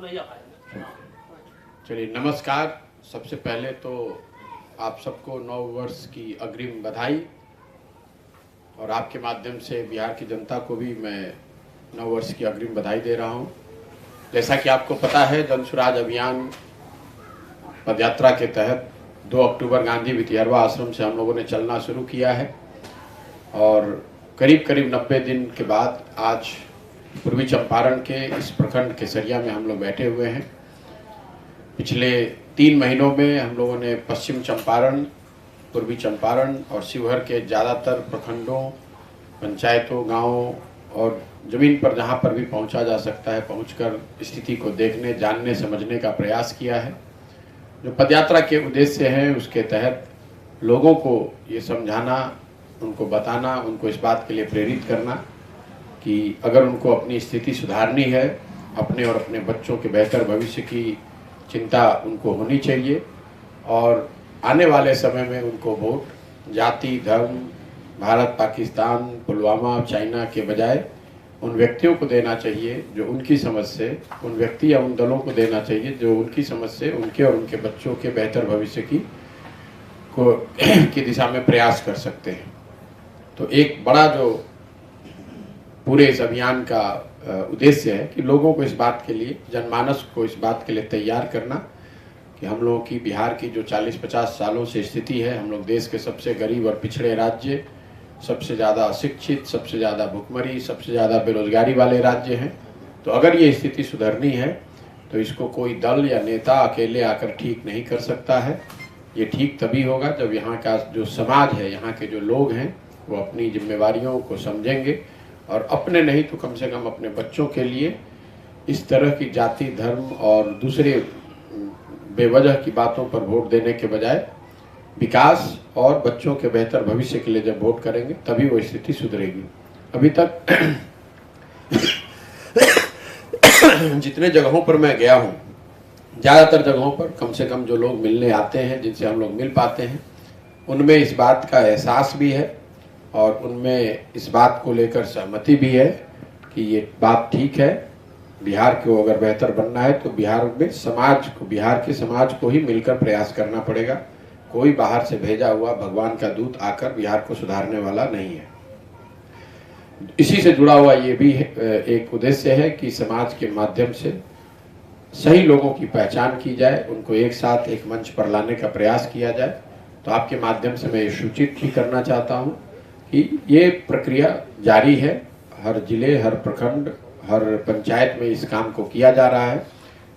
चलिए नमस्कार। सबसे पहले तो आप सबको नव वर्ष की अग्रिम बधाई, और आपके माध्यम से बिहार की जनता को भी मैं नव वर्ष की अग्रिम बधाई दे रहा हूं। जैसा कि आपको पता है, जन स्वराज अभियान पदयात्रा के तहत 2 अक्टूबर गांधी वितिहरवा आश्रम से हम लोगों ने चलना शुरू किया है, और करीब करीब 90 दिन के बाद आज पूर्वी चंपारण के इस प्रखंड केसरिया में हम लोग बैठे हुए हैं। पिछले 3 महीनों में हम लोगों ने पश्चिम चंपारण, पूर्वी चंपारण और शिवहर के ज़्यादातर प्रखंडों, पंचायतों, गांवों और ज़मीन पर जहां पर भी पहुंचा जा सकता है पहुंचकर स्थिति को देखने, जानने, समझने का प्रयास किया है। जो पदयात्रा के उद्देश्य हैं उसके तहत लोगों को ये समझाना, उनको बताना, उनको इस बात के लिए प्रेरित करना कि अगर उनको अपनी स्थिति सुधारनी है, अपने और अपने बच्चों के बेहतर भविष्य की चिंता उनको होनी चाहिए, और आने वाले समय में उनको वोट जाति, धर्म, भारत, पाकिस्तान, पुलवामा, चाइना के बजाय उन व्यक्तियों को देना चाहिए जो उनकी समझ से, उन व्यक्ति या उन दलों को देना चाहिए जो उनकी समझ से उनके और उनके बच्चों के बेहतर भविष्य की दिशा में प्रयास कर सकते हैं। तो एक बड़ा जो पूरे इस अभियान का उद्देश्य है कि लोगों को इस बात के लिए, जनमानस को इस बात के लिए तैयार करना कि हम लोगों की बिहार की जो 40-50 सालों से स्थिति है, हम लोग देश के सबसे गरीब और पिछड़े राज्य, सबसे ज़्यादा अशिक्षित, सबसे ज़्यादा भुखमरी, सबसे ज़्यादा बेरोजगारी वाले राज्य हैं। तो अगर ये स्थिति सुधरनी है तो इसको कोई दल या नेता अकेले आकर ठीक नहीं कर सकता है। ये ठीक तभी होगा जब यहाँ का जो समाज है, यहाँ के जो लोग हैं, वो अपनी जिम्मेवारियों को समझेंगे और अपने नहीं तो कम से कम अपने बच्चों के लिए इस तरह की जाति, धर्म और दूसरे बेवजह की बातों पर वोट देने के बजाय विकास और बच्चों के बेहतर भविष्य के लिए जब वोट करेंगे तभी वो स्थिति सुधरेगी। अभी तक जितने जगहों पर मैं गया हूँ, ज़्यादातर जगहों पर कम से कम जो लोग मिलने आते हैं, जिनसे हम लोग मिल पाते हैं, उनमें इस बात का एहसास भी है और उनमें इस बात को लेकर सहमति भी है कि ये बात ठीक है। बिहार को अगर बेहतर बनना है तो बिहार में समाज को, बिहार के समाज को ही मिलकर प्रयास करना पड़ेगा। कोई बाहर से भेजा हुआ भगवान का दूत आकर बिहार को सुधारने वाला नहीं है। इसी से जुड़ा हुआ ये भी एक उद्देश्य है कि समाज के माध्यम से सही लोगों की पहचान की जाए, उनको एक साथ एक मंच पर लाने का प्रयास किया जाए। तो आपके माध्यम से मैं ये सूचित भी करना चाहता हूँ कि ये प्रक्रिया जारी है। हर जिले, हर प्रखंड, हर पंचायत में इस काम को किया जा रहा है।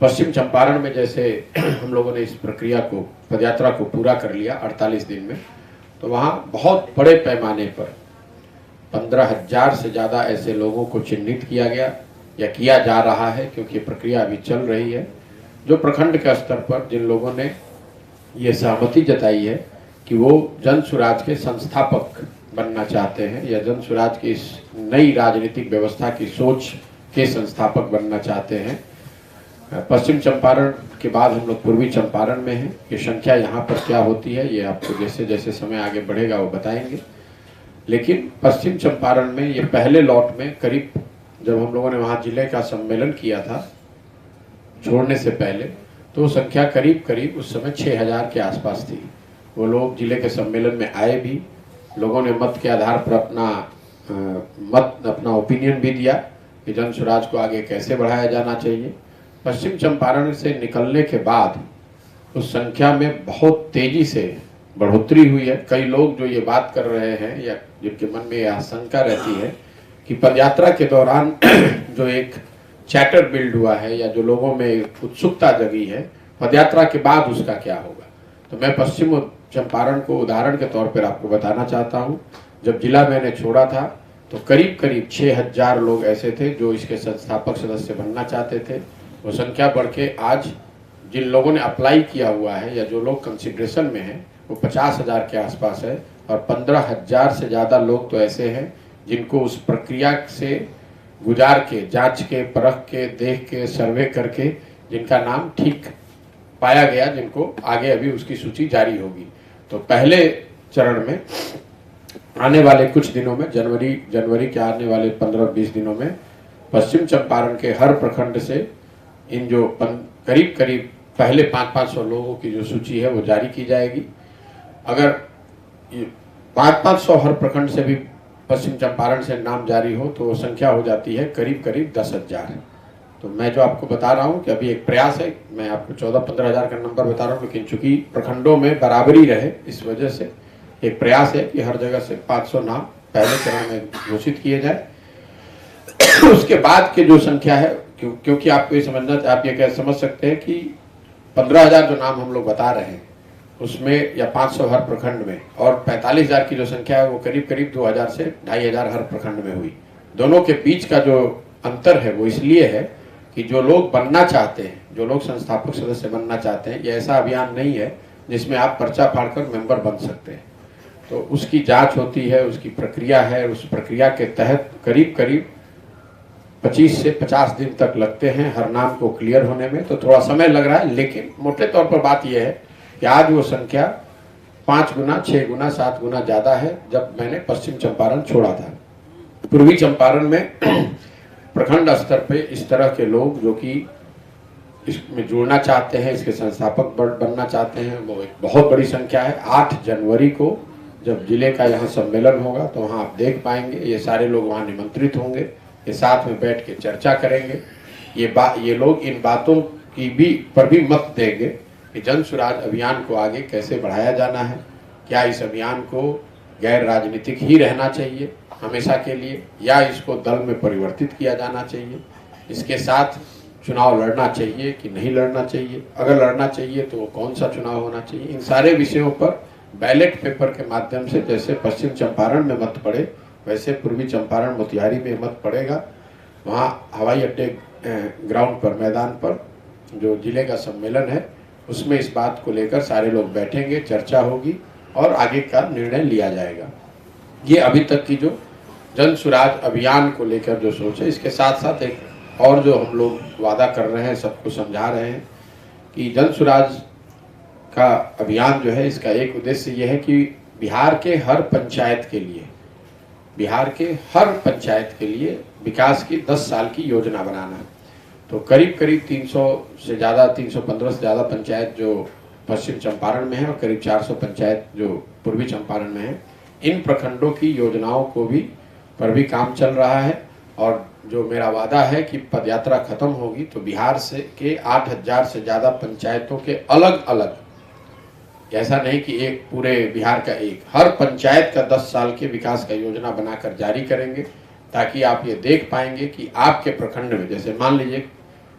पश्चिम चंपारण में जैसे हम लोगों ने इस प्रक्रिया को, पदयात्रा को पूरा कर लिया 48 दिन में, तो वहाँ बहुत बड़े पैमाने पर 15,000 से ज़्यादा ऐसे लोगों को चिन्हित किया गया या किया जा रहा है, क्योंकि ये प्रक्रिया अभी चल रही है। जो प्रखंड के स्तर पर जिन लोगों ने ये सहमति जताई है कि वो जन स्वराज के संस्थापक बनना चाहते हैं या जन स्वराज की इस नई राजनीतिक व्यवस्था की सोच के संस्थापक बनना चाहते हैं। पश्चिम चंपारण के बाद हम लोग पूर्वी चंपारण में हैं। ये संख्या यहाँ पर क्या होती है ये आपको जैसे जैसे समय आगे बढ़ेगा वो बताएंगे। लेकिन पश्चिम चंपारण में ये पहले लॉट में करीब, जब हम लोगों ने वहाँ जिले का सम्मेलन किया था छोड़ने से पहले, तो संख्या करीब करीब उस समय 6,000 के आसपास थी। वो लोग जिले के सम्मेलन में आए भी, लोगों ने मत के आधार पर अपना ओपिनियन भी दिया कि जन स्वराज को आगे कैसे बढ़ाया जाना चाहिए। पश्चिम चंपारण से निकलने के बाद उस संख्या में बहुत तेजी से बढ़ोतरी हुई है। कई लोग जो ये बात कर रहे हैं या जिनके मन में यह आशंका रहती है कि पदयात्रा के दौरान जो एक चैटर बिल्ड हुआ है या जो लोगों में उत्सुकता जगी है, पदयात्रा के बाद उसका क्या होगा। तो मैं पश्चिम चंपारण को उदाहरण के तौर पर आपको बताना चाहता हूँ। जब जिला मैंने छोड़ा था तो करीब करीब 6,000 लोग ऐसे थे जो इसके संस्थापक सदस्य बनना चाहते थे। वो संख्या बढ़ के आज जिन लोगों ने अप्लाई किया हुआ है या जो लोग कंसिडरेशन में हैं वो 50,000 के आसपास है, और 15,000 से ज़्यादा लोग तो ऐसे हैं जिनको उस प्रक्रिया से गुजार के, जांच के, परख के, देख के, सर्वे करके जिनका नाम ठीक पाया गया, जिनको आगे अभी उसकी सूची जारी होगी। तो पहले चरण में आने वाले कुछ दिनों में, जनवरी के आने वाले 15-20 दिनों में पश्चिम चंपारण के हर प्रखंड से इन जो करीब करीब पहले 500 लोगों की जो सूची है वो जारी की जाएगी। अगर 500 हर प्रखंड से भी पश्चिम चंपारण से नाम जारी हो तो वो संख्या हो जाती है करीब करीब 10,000। तो मैं जो आपको बता रहा हूँ कि अभी एक प्रयास है, मैं आपको 14-15 हज़ार का नंबर बता रहा हूँ, लेकिन चूंकि प्रखंडों में बराबरी रहे इस वजह से एक प्रयास है कि हर जगह से 500 नाम पहले चरण में घोषित किए जाए। उसके बाद के जो संख्या है, क्योंकि आपको ये समझना, आप ये क्या समझ सकते हैं कि 15,000 जो नाम हम लोग बता रहे हैं उसमें या 500 हर प्रखंड में, और 45,000 की जो संख्या है वो करीब करीब 2,000 से 2,500 हर प्रखंड में हुई। दोनों के बीच का जो अंतर है वो इसलिए है कि जो लोग बनना चाहते हैं, जो लोग संस्थापक सदस्य बनना चाहते हैं, ये ऐसा अभियान नहीं है जिसमें आप पर्चा फाड़कर मेंबर बन सकते हैं। तो उसकी जांच होती है, उसकी प्रक्रिया है, उस प्रक्रिया के तहत करीब करीब 25 से 50 दिन तक लगते हैं हर नाम को क्लियर होने में। तो थोड़ा समय लग रहा है, लेकिन मोटे तौर पर बात यह है कि आज वो संख्या 5 गुना, 6 गुना, 7 गुना ज़्यादा है जब मैंने पश्चिम चंपारण छोड़ा था। पूर्वी चंपारण में प्रखंड स्तर पे इस तरह के लोग जो कि इसमें जुड़ना चाहते हैं, इसके संस्थापक बनना चाहते हैं, वो एक बहुत बड़ी संख्या है। 8 जनवरी को जब जिले का यहाँ सम्मेलन होगा तो वहाँ आप देख पाएंगे, ये सारे लोग वहाँ निमंत्रित होंगे, ये साथ में बैठ के चर्चा करेंगे। ये लोग इन बातों की पर भी मत देंगे कि जन सुराज अभियान को आगे कैसे बढ़ाया जाना है, क्या इस अभियान को गैर राजनीतिक ही रहना चाहिए हमेशा के लिए, या इसको दल में परिवर्तित किया जाना चाहिए, इसके साथ चुनाव लड़ना चाहिए कि नहीं लड़ना चाहिए, अगर लड़ना चाहिए तो वो कौन सा चुनाव होना चाहिए। इन सारे विषयों पर बैलेट पेपर के माध्यम से, जैसे पश्चिम चंपारण में मत पड़े वैसे पूर्वी चंपारण मोतिहारी में मत पड़ेगा। वहाँ हवाई अड्डे ग्राउंड पर, मैदान पर जो जिले का सम्मेलन है उसमें इस बात को लेकर सारे लोग बैठेंगे, चर्चा होगी और आगे का निर्णय लिया जाएगा। ये अभी तक की जो जन सुराज अभियान को लेकर जो सोच है। इसके साथ साथ एक और जो हम लोग वादा कर रहे हैं, सबको समझा रहे हैं कि जन सुराज का अभियान जो है, इसका एक उद्देश्य ये है कि बिहार के हर पंचायत के लिए विकास की 10 साल की योजना बनाना। तो करीब करीब 300 से ज़्यादा, 315 से ज़्यादा पंचायत जो पश्चिम चंपारण में है और करीब 400 पंचायत जो पूर्वी चंपारण में है, इन प्रखंडों की योजनाओं को पर भी काम चल रहा है। और जो मेरा वादा है कि पदयात्रा खत्म होगी तो बिहार से के 8,000 से ज़्यादा पंचायतों के अलग अलग, ऐसा नहीं कि एक पूरे बिहार का एक, हर पंचायत का 10 साल के विकास का योजना बनाकर जारी करेंगे, ताकि आप ये देख पाएंगे कि आपके प्रखंड में, जैसे मान लीजिए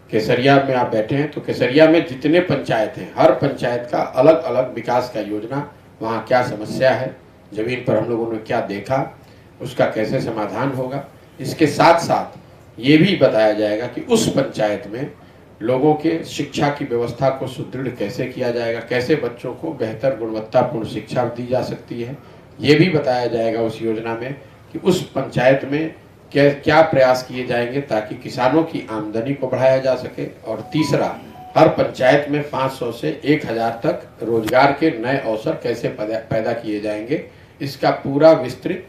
केसरिया में आप बैठे हैं तो केसरिया में जितने पंचायत हैं, हर पंचायत का अलग अलग विकास का योजना, वहाँ क्या समस्या है, जमीन पर हम लोगों ने क्या देखा, उसका कैसे समाधान होगा। इसके साथ साथ ये भी बताया जाएगा कि उस पंचायत में लोगों के शिक्षा की व्यवस्था को सुदृढ़ कैसे किया जाएगा, कैसे बच्चों को बेहतर गुणवत्तापूर्ण शिक्षा दी जा सकती है। ये भी बताया जाएगा उस योजना में कि उस पंचायत में क्या प्रयास किए जाएंगे ताकि किसानों की आमदनी को बढ़ाया जा सके। और तीसरा, हर पंचायत में 500 से 1,000 तक रोजगार के नए अवसर कैसे पैदा किए जाएंगे, इसका पूरा विस्तृत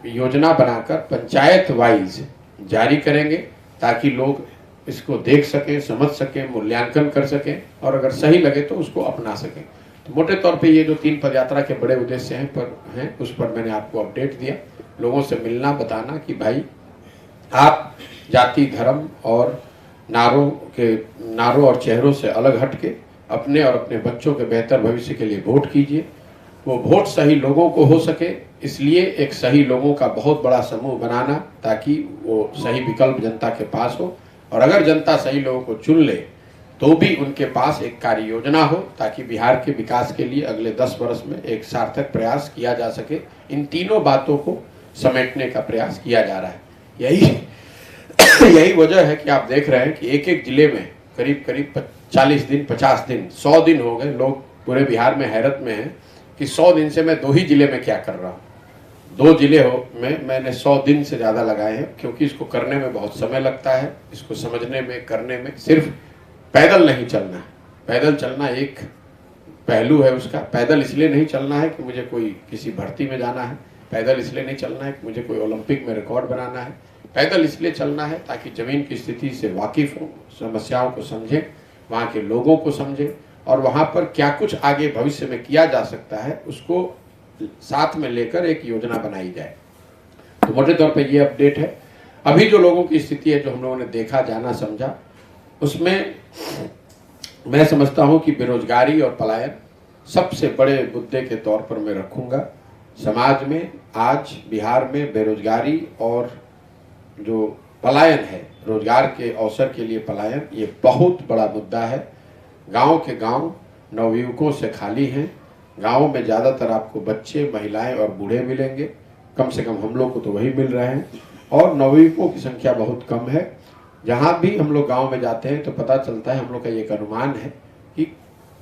योजना बनाकर पंचायत वाइज जारी करेंगे, ताकि लोग इसको देख सकें, समझ सकें, मूल्यांकन कर सकें और अगर सही लगे तो उसको अपना सकें। तो मोटे तौर पे ये जो 3 पदयात्रा के बड़े उद्देश्य हैं उस पर मैंने आपको अपडेट दिया। लोगों से मिलना, बताना कि भाई आप जाति, धर्म और नारों और चेहरों से अलग हट के अपने और अपने बच्चों के बेहतर भविष्य के लिए वोट कीजिए। वो वोट सही लोगों को हो सके, इसलिए एक सही लोगों का बहुत बड़ा समूह बनाना, ताकि वो सही विकल्प जनता के पास हो। और अगर जनता सही लोगों को चुन ले तो भी उनके पास एक कार्य योजना हो, ताकि बिहार के विकास के लिए अगले 10 वर्ष में एक सार्थक प्रयास किया जा सके। इन तीनों बातों को समेटने का प्रयास किया जा रहा है। यही वजह है कि आप देख रहे हैं कि एक एक जिले में करीब करीब 40 दिन, 50 दिन, 100 दिन हो गए। लोग पूरे बिहार में हैरत में हैं कि 100 दिन से मैं 2 ही जिले में क्या कर रहा हूँ। 2 जिले में मैंने 100 दिन से ज़्यादा लगाए हैं, क्योंकि इसको करने में बहुत समय लगता है। इसको समझने में, करने में, सिर्फ पैदल नहीं चलना है। पैदल चलना एक पहलू है उसका। पैदल इसलिए नहीं चलना है कि मुझे कोई किसी भर्ती में जाना है, पैदल इसलिए नहीं चलना है कि मुझे कोई ओलंपिक में रिकॉर्ड बनाना है। पैदल इसलिए चलना है ताकि जमीन की स्थिति से वाकिफ हो, समस्याओं को समझें, वहाँ के लोगों को समझें और वहाँ पर क्या कुछ आगे भविष्य में किया जा सकता है उसको साथ में लेकर एक योजना बनाई जाए। तो मोटे तौर पे ये अपडेट है। अभी जो लोगों की स्थिति है, जो हम लोगों ने देखा, जाना, समझा, उसमें मैं समझता हूँ कि बेरोजगारी और पलायन सबसे बड़े मुद्दे के तौर पर मैं रखूँगा। समाज में आज बिहार में बेरोजगारी और जो पलायन है, रोजगार के अवसर के लिए पलायन, ये बहुत बड़ा मुद्दा है। गांव के गांव नवयुवकों से खाली हैं। गांवों में ज़्यादातर आपको बच्चे, महिलाएं और बूढ़े मिलेंगे। कम से कम हम लोग को तो वही मिल रहे हैं और नवयुवकों की संख्या बहुत कम है। जहाँ भी हम लोग गांव में जाते हैं तो पता चलता है, हम लोग का एक अनुमान है कि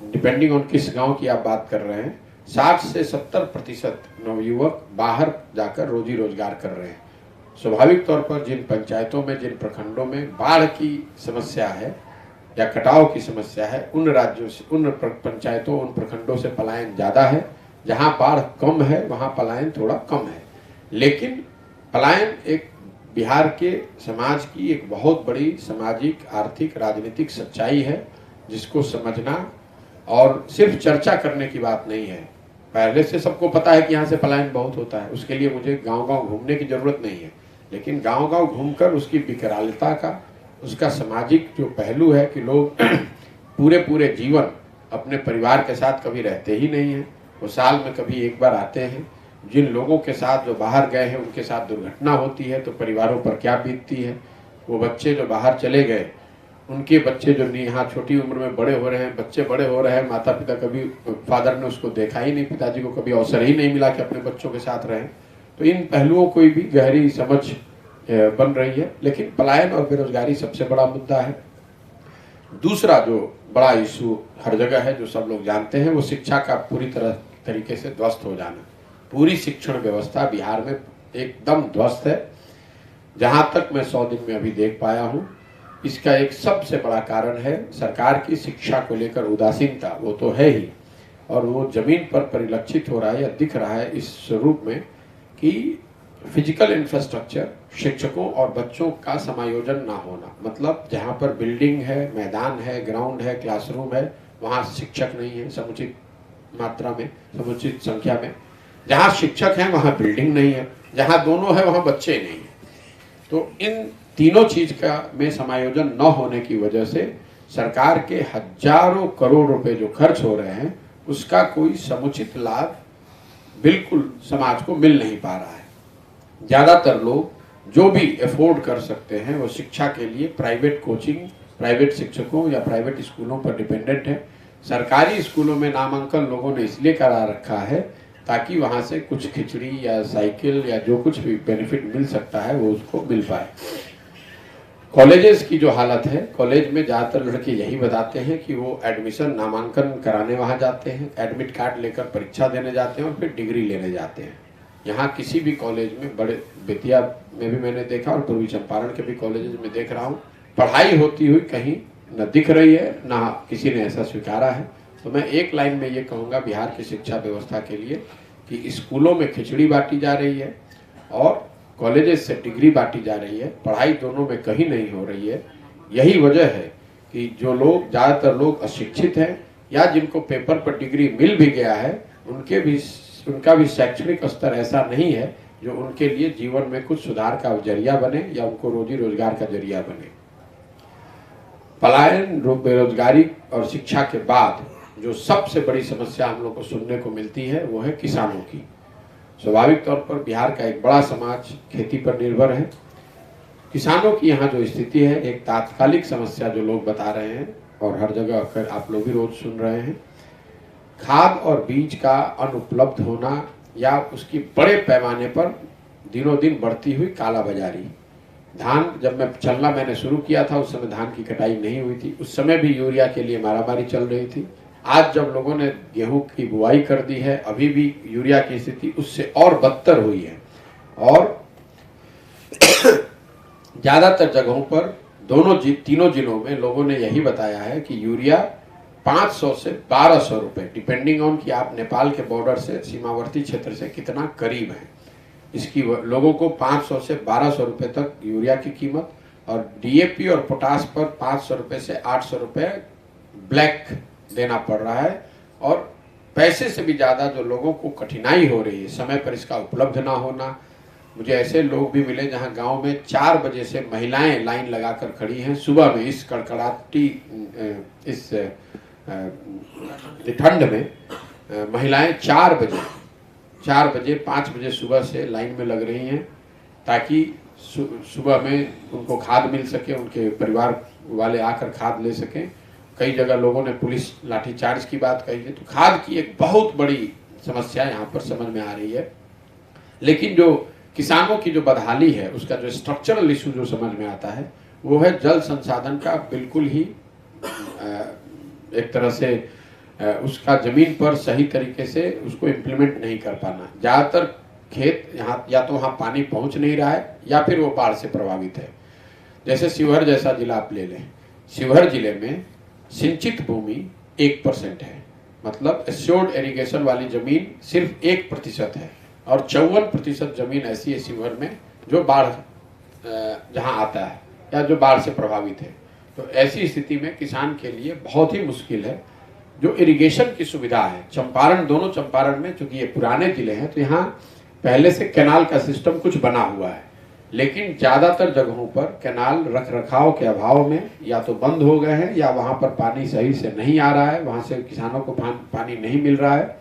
डिपेंडिंग ऑन किस गांव की आप बात कर रहे हैं, 60 से 70% नवयुवक बाहर जाकर रोजी रोजगार कर रहे हैं। स्वाभाविक तौर पर जिन पंचायतों में, जिन प्रखंडों में बाढ़ की समस्या है या कटाव की समस्या है, उन राज्यों से, उन पंचायतों, उन प्रखंडों से पलायन ज़्यादा है। जहाँ बाढ़ कम है वहाँ पलायन थोड़ा कम है। लेकिन पलायन एक बिहार के समाज की एक बहुत बड़ी सामाजिक, आर्थिक, राजनीतिक सच्चाई है, जिसको समझना और सिर्फ चर्चा करने की बात नहीं है। पहले से सबको पता है कि यहाँ से पलायन बहुत होता है, उसके लिए मुझे गांव-गांव घूमने की जरूरत नहीं है। लेकिन गांव-गांव घूमकर उसकी विकरालता का, उसका सामाजिक जो पहलू है कि लोग पूरे जीवन अपने परिवार के साथ कभी रहते ही नहीं हैं, वो साल में कभी एक बार आते हैं। जिन लोगों के साथ जो बाहर गए हैं उनके साथ दुर्घटना होती है तो परिवारों पर क्या बीतती है। वो बच्चे जो बाहर चले गए, उनके बच्चे जो यहाँ छोटी उम्र में बड़े हो रहे हैं, बच्चे बड़े हो रहे हैं, माता पिता, कभी फादर ने उसको देखा ही नहीं, पिताजी को कभी अवसर ही नहीं मिला कि अपने बच्चों के साथ रहें। तो इन पहलुओं को भी गहरी समझ बन रही है। लेकिन पलायन और बेरोजगारी सबसे बड़ा मुद्दा है। दूसरा जो बड़ा इशू हर जगह है, जो सब लोग जानते हैं, वो शिक्षा का पूरी तरीके से ध्वस्त हो जाना। पूरी शिक्षण व्यवस्था बिहार में एकदम ध्वस्त है। जहां तक मैं 100 दिन में अभी देख पाया हूं, इसका एक सबसे बड़ा कारण है सरकार की शिक्षा को लेकर उदासीनता। वो तो है ही, और वो जमीन पर परिलक्षित हो रहा है या दिख रहा है इस स्वरूप में कि फिजिकल इंफ्रास्ट्रक्चर, शिक्षकों और बच्चों का समायोजन ना होना। मतलब जहाँ पर बिल्डिंग है, मैदान है, ग्राउंड है, क्लासरूम है, वहाँ शिक्षक नहीं है समुचित मात्रा में, समुचित संख्या में। जहाँ शिक्षक हैं वहाँ बिल्डिंग नहीं है, जहाँ दोनों है वहाँ बच्चे नहीं है। तो इन तीनों चीज का में समायोजन न होने की वजह से सरकार के हजारों करोड़ रुपए जो खर्च हो रहे हैं, उसका कोई समुचित लाभ बिल्कुल समाज को मिल नहीं पा रहा है। ज़्यादातर लोग जो भी अफोर्ड कर सकते हैं वो शिक्षा के लिए प्राइवेट कोचिंग, प्राइवेट शिक्षकों या प्राइवेट स्कूलों पर डिपेंडेंट है। सरकारी स्कूलों में नामांकन लोगों ने इसलिए करा रखा है ताकि वहाँ से कुछ खिचड़ी या साइकिल या जो कुछ भी बेनिफिट मिल सकता है वो उसको मिल पाए। कॉलेजेस की जो हालत है, कॉलेज में ज़्यादातर लड़के यही बताते हैं कि वो एडमिशन, नामांकन कराने वहाँ जाते हैं, एडमिट कार्ड लेकर परीक्षा देने जाते हैं और फिर डिग्री लेने जाते हैं। यहाँ किसी भी कॉलेज में, बड़े बेतिया में भी मैंने देखा और पूर्वी चंपारण के भी कॉलेजेस में देख रहा हूँ, पढ़ाई होती हुई कहीं न दिख रही है, ना किसी ने ऐसा स्वीकारा है। तो मैं एक लाइन में ये कहूँगा बिहार की शिक्षा व्यवस्था के लिए कि स्कूलों में खिचड़ी बांटी जा रही है और कॉलेजेस से डिग्री बांटी जा रही है, पढ़ाई दोनों में कहीं नहीं हो रही है। यही वजह है कि जो लोग, ज़्यादातर लोग अशिक्षित हैं या जिनको पेपर पर डिग्री मिल भी गया है, उनका भी शैक्षणिक स्तर ऐसा नहीं है जो उनके लिए जीवन में कुछ सुधार का जरिया बने या उनको रोजी रोजगार का जरिया बने। पलायन, बेरोजगारी और शिक्षा के बाद जो सबसे बड़ी समस्या हम लोग को सुनने को मिलती है वो है किसानों की। स्वाभाविक तौर पर बिहार का एक बड़ा समाज खेती पर निर्भर है। किसानों की यहाँ जो स्थिति है, एक तात्कालिक समस्या जो लोग बता रहे हैं और हर जगह अक्सर आप लोग भी रोज सुन रहे हैं, खाद और बीज का अनुपलब्ध होना या उसकी बड़े पैमाने पर दिनों दिन बढ़ती हुई कालाबाजारी। धान जब मैंने शुरू किया था उस समय धान की कटाई नहीं हुई थी, उस समय भी यूरिया के लिए मारामारी चल रही थी। आज जब लोगों ने गेहूं की बुआई कर दी है, अभी भी यूरिया की स्थिति उससे और बदतर हुई है। और ज़्यादातर जगहों पर तीनों जिलों में लोगों ने यही बताया है कि यूरिया 500 से 1200 रुपये, डिपेंडिंग ऑन कि आप नेपाल के बॉर्डर से, सीमावर्ती क्षेत्र से कितना करीब है। इसकी लोगों को 500 से 1200 रुपए तक यूरिया की कीमत और डीएपी और पोटास पर 500 रुपए से 800 रुपए ब्लैक देना पड़ रहा है। और पैसे से भी ज़्यादा जो लोगों को कठिनाई हो रही है, समय पर इसका उपलब्ध ना होना। मुझे ऐसे लोग भी मिले जहां गांव में 4 बजे से महिलाएं लाइन लगाकर खड़ी हैं सुबह में, इस कड़कड़ाती इस ठंड में महिलाएं 4 बजे 5 बजे सुबह से लाइन में लग रही हैं ताकि सुबह में उनको खाद मिल सके, उनके परिवार वाले आकर खाद ले सकें। कई जगह लोगों ने पुलिस लाठीचार्ज की बात कही है। तो खाद की एक बहुत बड़ी समस्या यहाँ पर समझ में आ रही है। लेकिन जो किसानों की जो बदहाली है, उसका जो स्ट्रक्चरल इशू जो समझ में आता है वो है जल संसाधन का बिल्कुल ही एक तरह से उसका जमीन पर सही तरीके से उसको इम्प्लीमेंट नहीं कर पाना। ज़्यादातर खेत यहाँ या तो वहाँ पानी पहुँच नहीं रहा है या फिर वो बाढ़ से प्रभावित है। जैसे शिवहर जैसा जिला आप ले लें, शिवहर जिले में सिंचित भूमि 1% है, मतलब एश्योर्ड इरिगेशन वाली जमीन सिर्फ 1% है और 54% जमीन ऐसी है शिवहर में जो बाढ़ जहाँ आता है या जो बाढ़ से प्रभावित है। तो ऐसी स्थिति में किसान के लिए बहुत ही मुश्किल है। जो इरिगेशन की सुविधा है चंपारण, दोनों चंपारण में, चूंकि ये पुराने जिले हैं तो यहाँ पहले से कैनाल का सिस्टम कुछ बना हुआ है, लेकिन ज़्यादातर जगहों पर कैनाल रख रखाव के अभाव में या तो बंद हो गए हैं या वहाँ पर पानी सही से नहीं आ रहा है, वहाँ से किसानों को पानी नहीं मिल रहा है।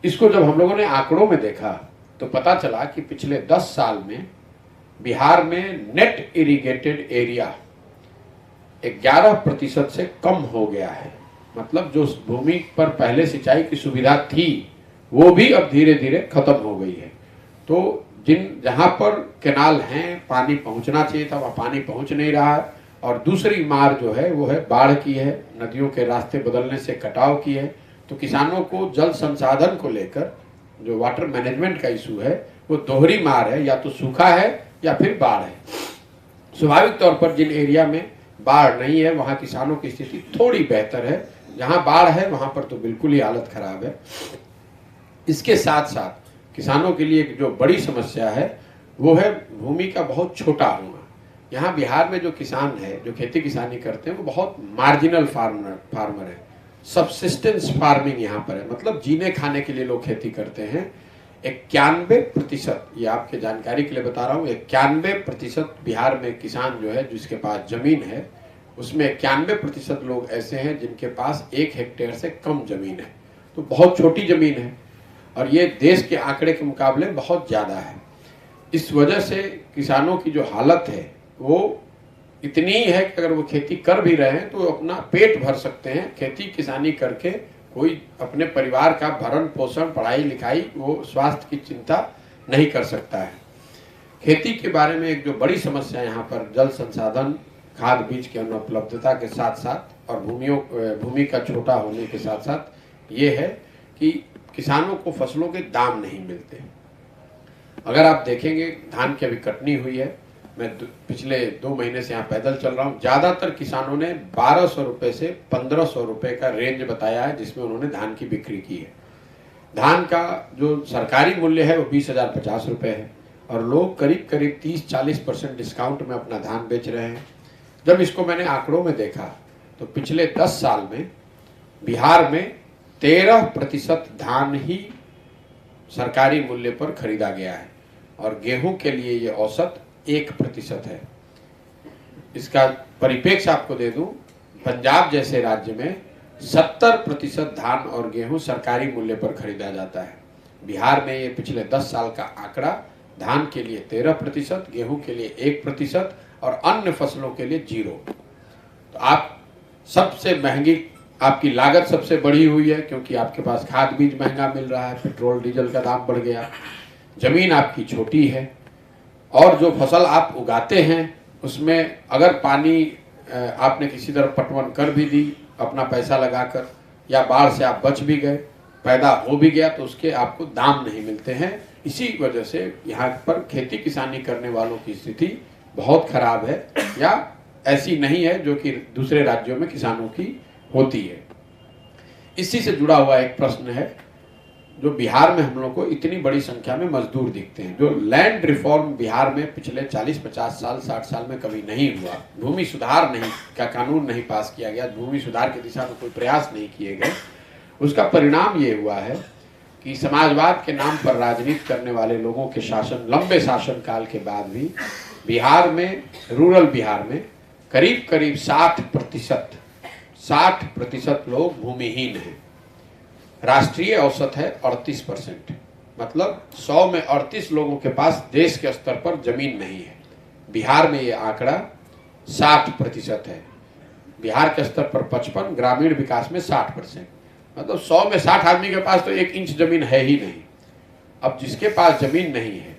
इसको जब हम लोगों ने आंकड़ों में देखा तो पता चला कि पिछले 10 साल में बिहार में नेट इरिगेटेड एरिया 11% से कम हो गया है। मतलब जो भूमि पर पहले सिंचाई की सुविधा थी वो भी अब धीरे धीरे खत्म हो गई है। तो जहां पर कैनाल हैं, पानी पहुंचना चाहिए था, वहां पानी पहुंच नहीं रहा है। और दूसरी मार जो है वो है बाढ़ की है, नदियों के रास्ते बदलने से कटाव की है। तो किसानों को जल संसाधन को लेकर जो वाटर मैनेजमेंट का इशू है वो दोहरी मार है, या तो सूखा है या फिर बाढ़ है। स्वाभाविक तौर पर जिन एरिया में बाढ़ नहीं है वहां किसानों की स्थिति थोड़ी बेहतर है, जहां बाढ़ है वहां पर तो बिल्कुल ही हालत खराब है। इसके साथ साथ किसानों के लिए एक जो बड़ी समस्या है वो है भूमि का बहुत छोटा होना। यहाँ बिहार में जो किसान है, जो खेती किसानी करते हैं, वो बहुत मार्जिनल फार्मर है। सबसिस्टेंस फार्मिंग यहाँ पर है, मतलब जीने खाने के लिए लोग खेती करते हैं। 91%, ये आपके जानकारी के लिए बता रहा हूँ, 91% बिहार में किसान जो है जिसके पास जमीन है उसमें 91% लोग ऐसे हैं जिनके पास 1 हेक्टेयर से कम जमीन है। तो बहुत छोटी जमीन है और ये देश के आंकड़े के मुकाबले बहुत ज़्यादा है। इस वजह से किसानों की जो हालत है वो इतनी है कि अगर वो खेती कर भी रहे हैं तो अपना पेट भर सकते हैं। खेती किसानी करके कोई अपने परिवार का भरण पोषण, पढ़ाई लिखाई, वो स्वास्थ्य की चिंता नहीं कर सकता है। खेती के बारे में एक जो बड़ी समस्या यहाँ पर जल संसाधन, खाद बीज की अनुपलब्धता के साथ साथ और भूमि का छोटा होने के साथ साथ ये है कि किसानों को फसलों के दाम नहीं मिलते। अगर आप देखेंगे धान की अभी कटनी हुई है, मैं पिछले 2 महीने से यहाँ पैदल चल रहा हूँ, ज़्यादातर किसानों ने 1200 रुपये से 1500 रुपये का रेंज बताया है जिसमें उन्होंने धान की बिक्री की है। धान का जो सरकारी मूल्य है वो 20,050 रुपये है और लोग करीब करीब 30-40% डिस्काउंट में अपना धान बेच रहे हैं। जब इसको मैंने आंकड़ों में देखा तो पिछले 10 साल में बिहार में 13% धान ही सरकारी मूल्य पर खरीदा गया है और गेहूं के लिए ये औसत 1% है। इसका परिप्रेक्ष्य आपको दे दूं, पंजाब जैसे राज्य में 70% धान और गेहूं सरकारी मूल्य पर खरीदा जाता है। बिहार में ये पिछले 10 साल का आंकड़ा धान के लिए 13%, गेहूं के लिए 1% और अन्य फसलों के लिए 0। तो आप सबसे महंगी, आपकी लागत सबसे बढ़ी हुई है क्योंकि आपके पास खाद बीज महंगा मिल रहा है, पेट्रोल डीजल का दाम बढ़ गया, जमीन आपकी छोटी है और जो फसल आप उगाते हैं उसमें अगर पानी आपने किसी तरह पटवन कर भी दी अपना पैसा लगाकर, या बाढ़ से आप बच भी गए, पैदा हो भी गया, तो उसके आपको दाम नहीं मिलते हैं। इसी वजह से यहाँ पर खेती किसानी करने वालों की स्थिति बहुत खराब है या ऐसी नहीं है जो कि दूसरे राज्यों में किसानों की होती है। इसी से जुड़ा हुआ एक प्रश्न है जो बिहार में हम लोग को इतनी बड़ी संख्या में मजदूर दिखते हैं। जो लैंड रिफॉर्म बिहार में पिछले 40-50 साल 60 साल में कभी नहीं हुआ, भूमि सुधार नहीं का कानून नहीं पास किया गया, भूमि सुधार की दिशा में कोई प्रयास नहीं किए गए, उसका परिणाम ये हुआ है कि समाजवाद के नाम पर राजनीति करने वाले लोगों के शासन, लंबे शासन काल के बाद भी बिहार में, रूरल बिहार में करीब करीब 60% लोग भूमिहीन हैं। राष्ट्रीय औसत है 38%, मतलब 100 में 38 लोगों के पास देश के स्तर पर जमीन नहीं है। बिहार में ये आंकड़ा 60% है, बिहार के स्तर पर 55, ग्रामीण विकास में 60%, मतलब 100 में 60 आदमी के पास तो 1 इंच जमीन है ही नहीं। अब जिसके पास जमीन नहीं है,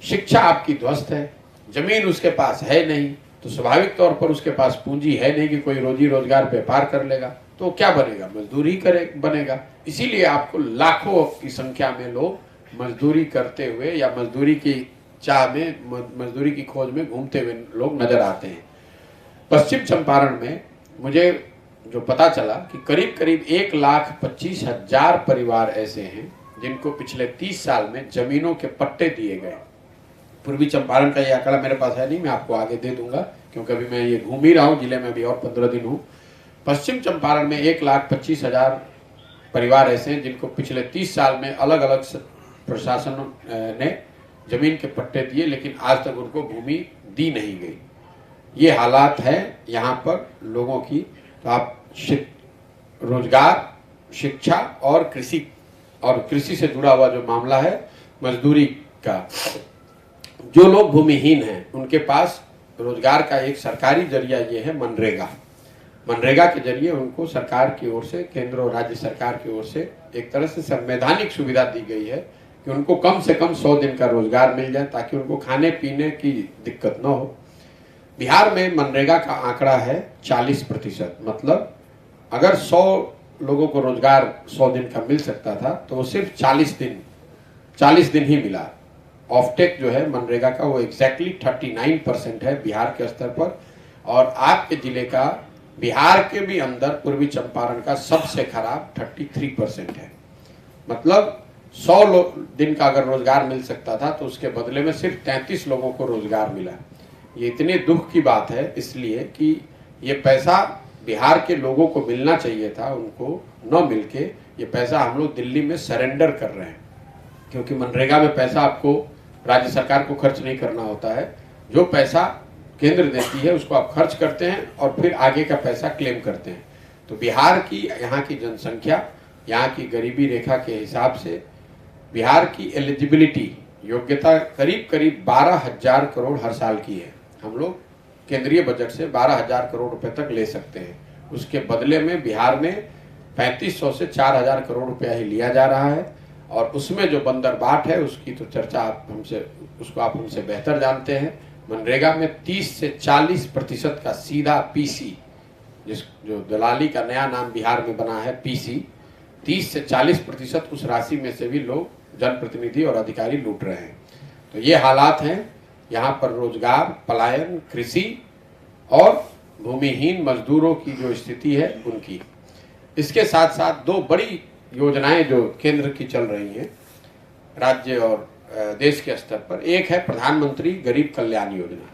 शिक्षा आपकी ध्वस्त है, जमीन उसके पास है नहीं, तो स्वाभाविक तौर पर उसके पास पूंजी है नहीं कि कोई रोजी रोजगार व्यापार कर लेगा, तो क्या बनेगा, मजदूरी बनेगा। इसीलिए आपको लाखों की संख्या में लोग मजदूरी करते हुए या मजदूरी की चाह में, मजदूरी की खोज में घूमते हुए लोग नजर आते हैं। पश्चिम चंपारण में मुझे जो पता चला कि करीब करीब 1,25,000 परिवार ऐसे हैं जिनको पिछले 30 साल में जमीनों के पट्टे दिए गए। पूर्वी चंपारण का ये आंकड़ा मेरे पास है नहीं, मैं आपको आगे दे दूंगा, क्योंकि अभी मैं ये घूम ही रहा हूँ, जिले में भी और 15 दिन हूँ। पश्चिम चंपारण में 1,25,000 परिवार ऐसे हैं जिनको पिछले 30 साल में अलग अलग प्रशासन ने जमीन के पट्टे दिए, लेकिन आज तक उनको भूमि दी नहीं गई। ये हालात है यहाँ पर लोगों की। तो आप रोजगार, शिक्षा और कृषि से जुड़ा हुआ जो मामला है मजदूरी का, जो लोग भूमिहीन हैं उनके पास रोजगार का एक सरकारी जरिया ये है मनरेगा। मनरेगा के जरिए उनको सरकार की ओर से, केंद्र और राज्य सरकार की ओर से एक तरह से संवैधानिक सुविधा दी गई है कि उनको कम से कम 100 दिन का रोजगार मिल जाए ताकि उनको खाने पीने की दिक्कत न हो। बिहार में मनरेगा का आंकड़ा है 40%, मतलब अगर 100 लोगों को रोजगार 100 दिन का मिल सकता था तो वो सिर्फ 40 दिन ही मिला। ऑफटेक जो है मनरेगा का वो एग्जैक्टली 39% है बिहार के स्तर पर, और आपके जिले का, बिहार के भी अंदर पूर्वी चंपारण का सबसे खराब 33% है। मतलब 100 दिन का अगर रोजगार मिल सकता था तो उसके बदले में सिर्फ 33 लोगों को रोजगार मिला। ये इतने दुख की बात है, इसलिए कि ये पैसा बिहार के लोगों को मिलना चाहिए था, उनको न मिलके ये पैसा हम लोग दिल्ली में सरेंडर कर रहे हैं, क्योंकि मनरेगा में पैसा आपको राज्य सरकार को खर्च नहीं करना होता है। जो पैसा केंद्र देती है उसको आप खर्च करते हैं और फिर आगे का पैसा क्लेम करते हैं। तो बिहार की, यहाँ की जनसंख्या, यहाँ की गरीबी रेखा के हिसाब से बिहार की एलिजिबिलिटी, योग्यता करीब करीब 12,000 करोड़ हर साल की है। हम लोग केंद्रीय बजट से 12,000 करोड़ रुपए तक ले सकते हैं। उसके बदले में बिहार में 3,500 से 4,000 करोड़ रुपया ही लिया जा रहा है, और उसमें जो बंदरबाट है उसकी तो चर्चा आप हमसे बेहतर जानते हैं। मनरेगा में 30 से 40% का सीधा पीसी, जो दलाली का नया नाम बिहार में बना है पीसी, 30 से 40% उस राशि में से भी लोग, जनप्रतिनिधि और अधिकारी लूट रहे हैं। तो ये हालात हैं यहाँ पर रोजगार, पलायन, कृषि और भूमिहीन मजदूरों की जो स्थिति है उनकी। इसके साथ साथ 2 बड़ी योजनाएं जो केंद्र की चल रही हैं राज्य और देश के स्तर पर। एक है प्रधानमंत्री गरीब कल्याण योजना,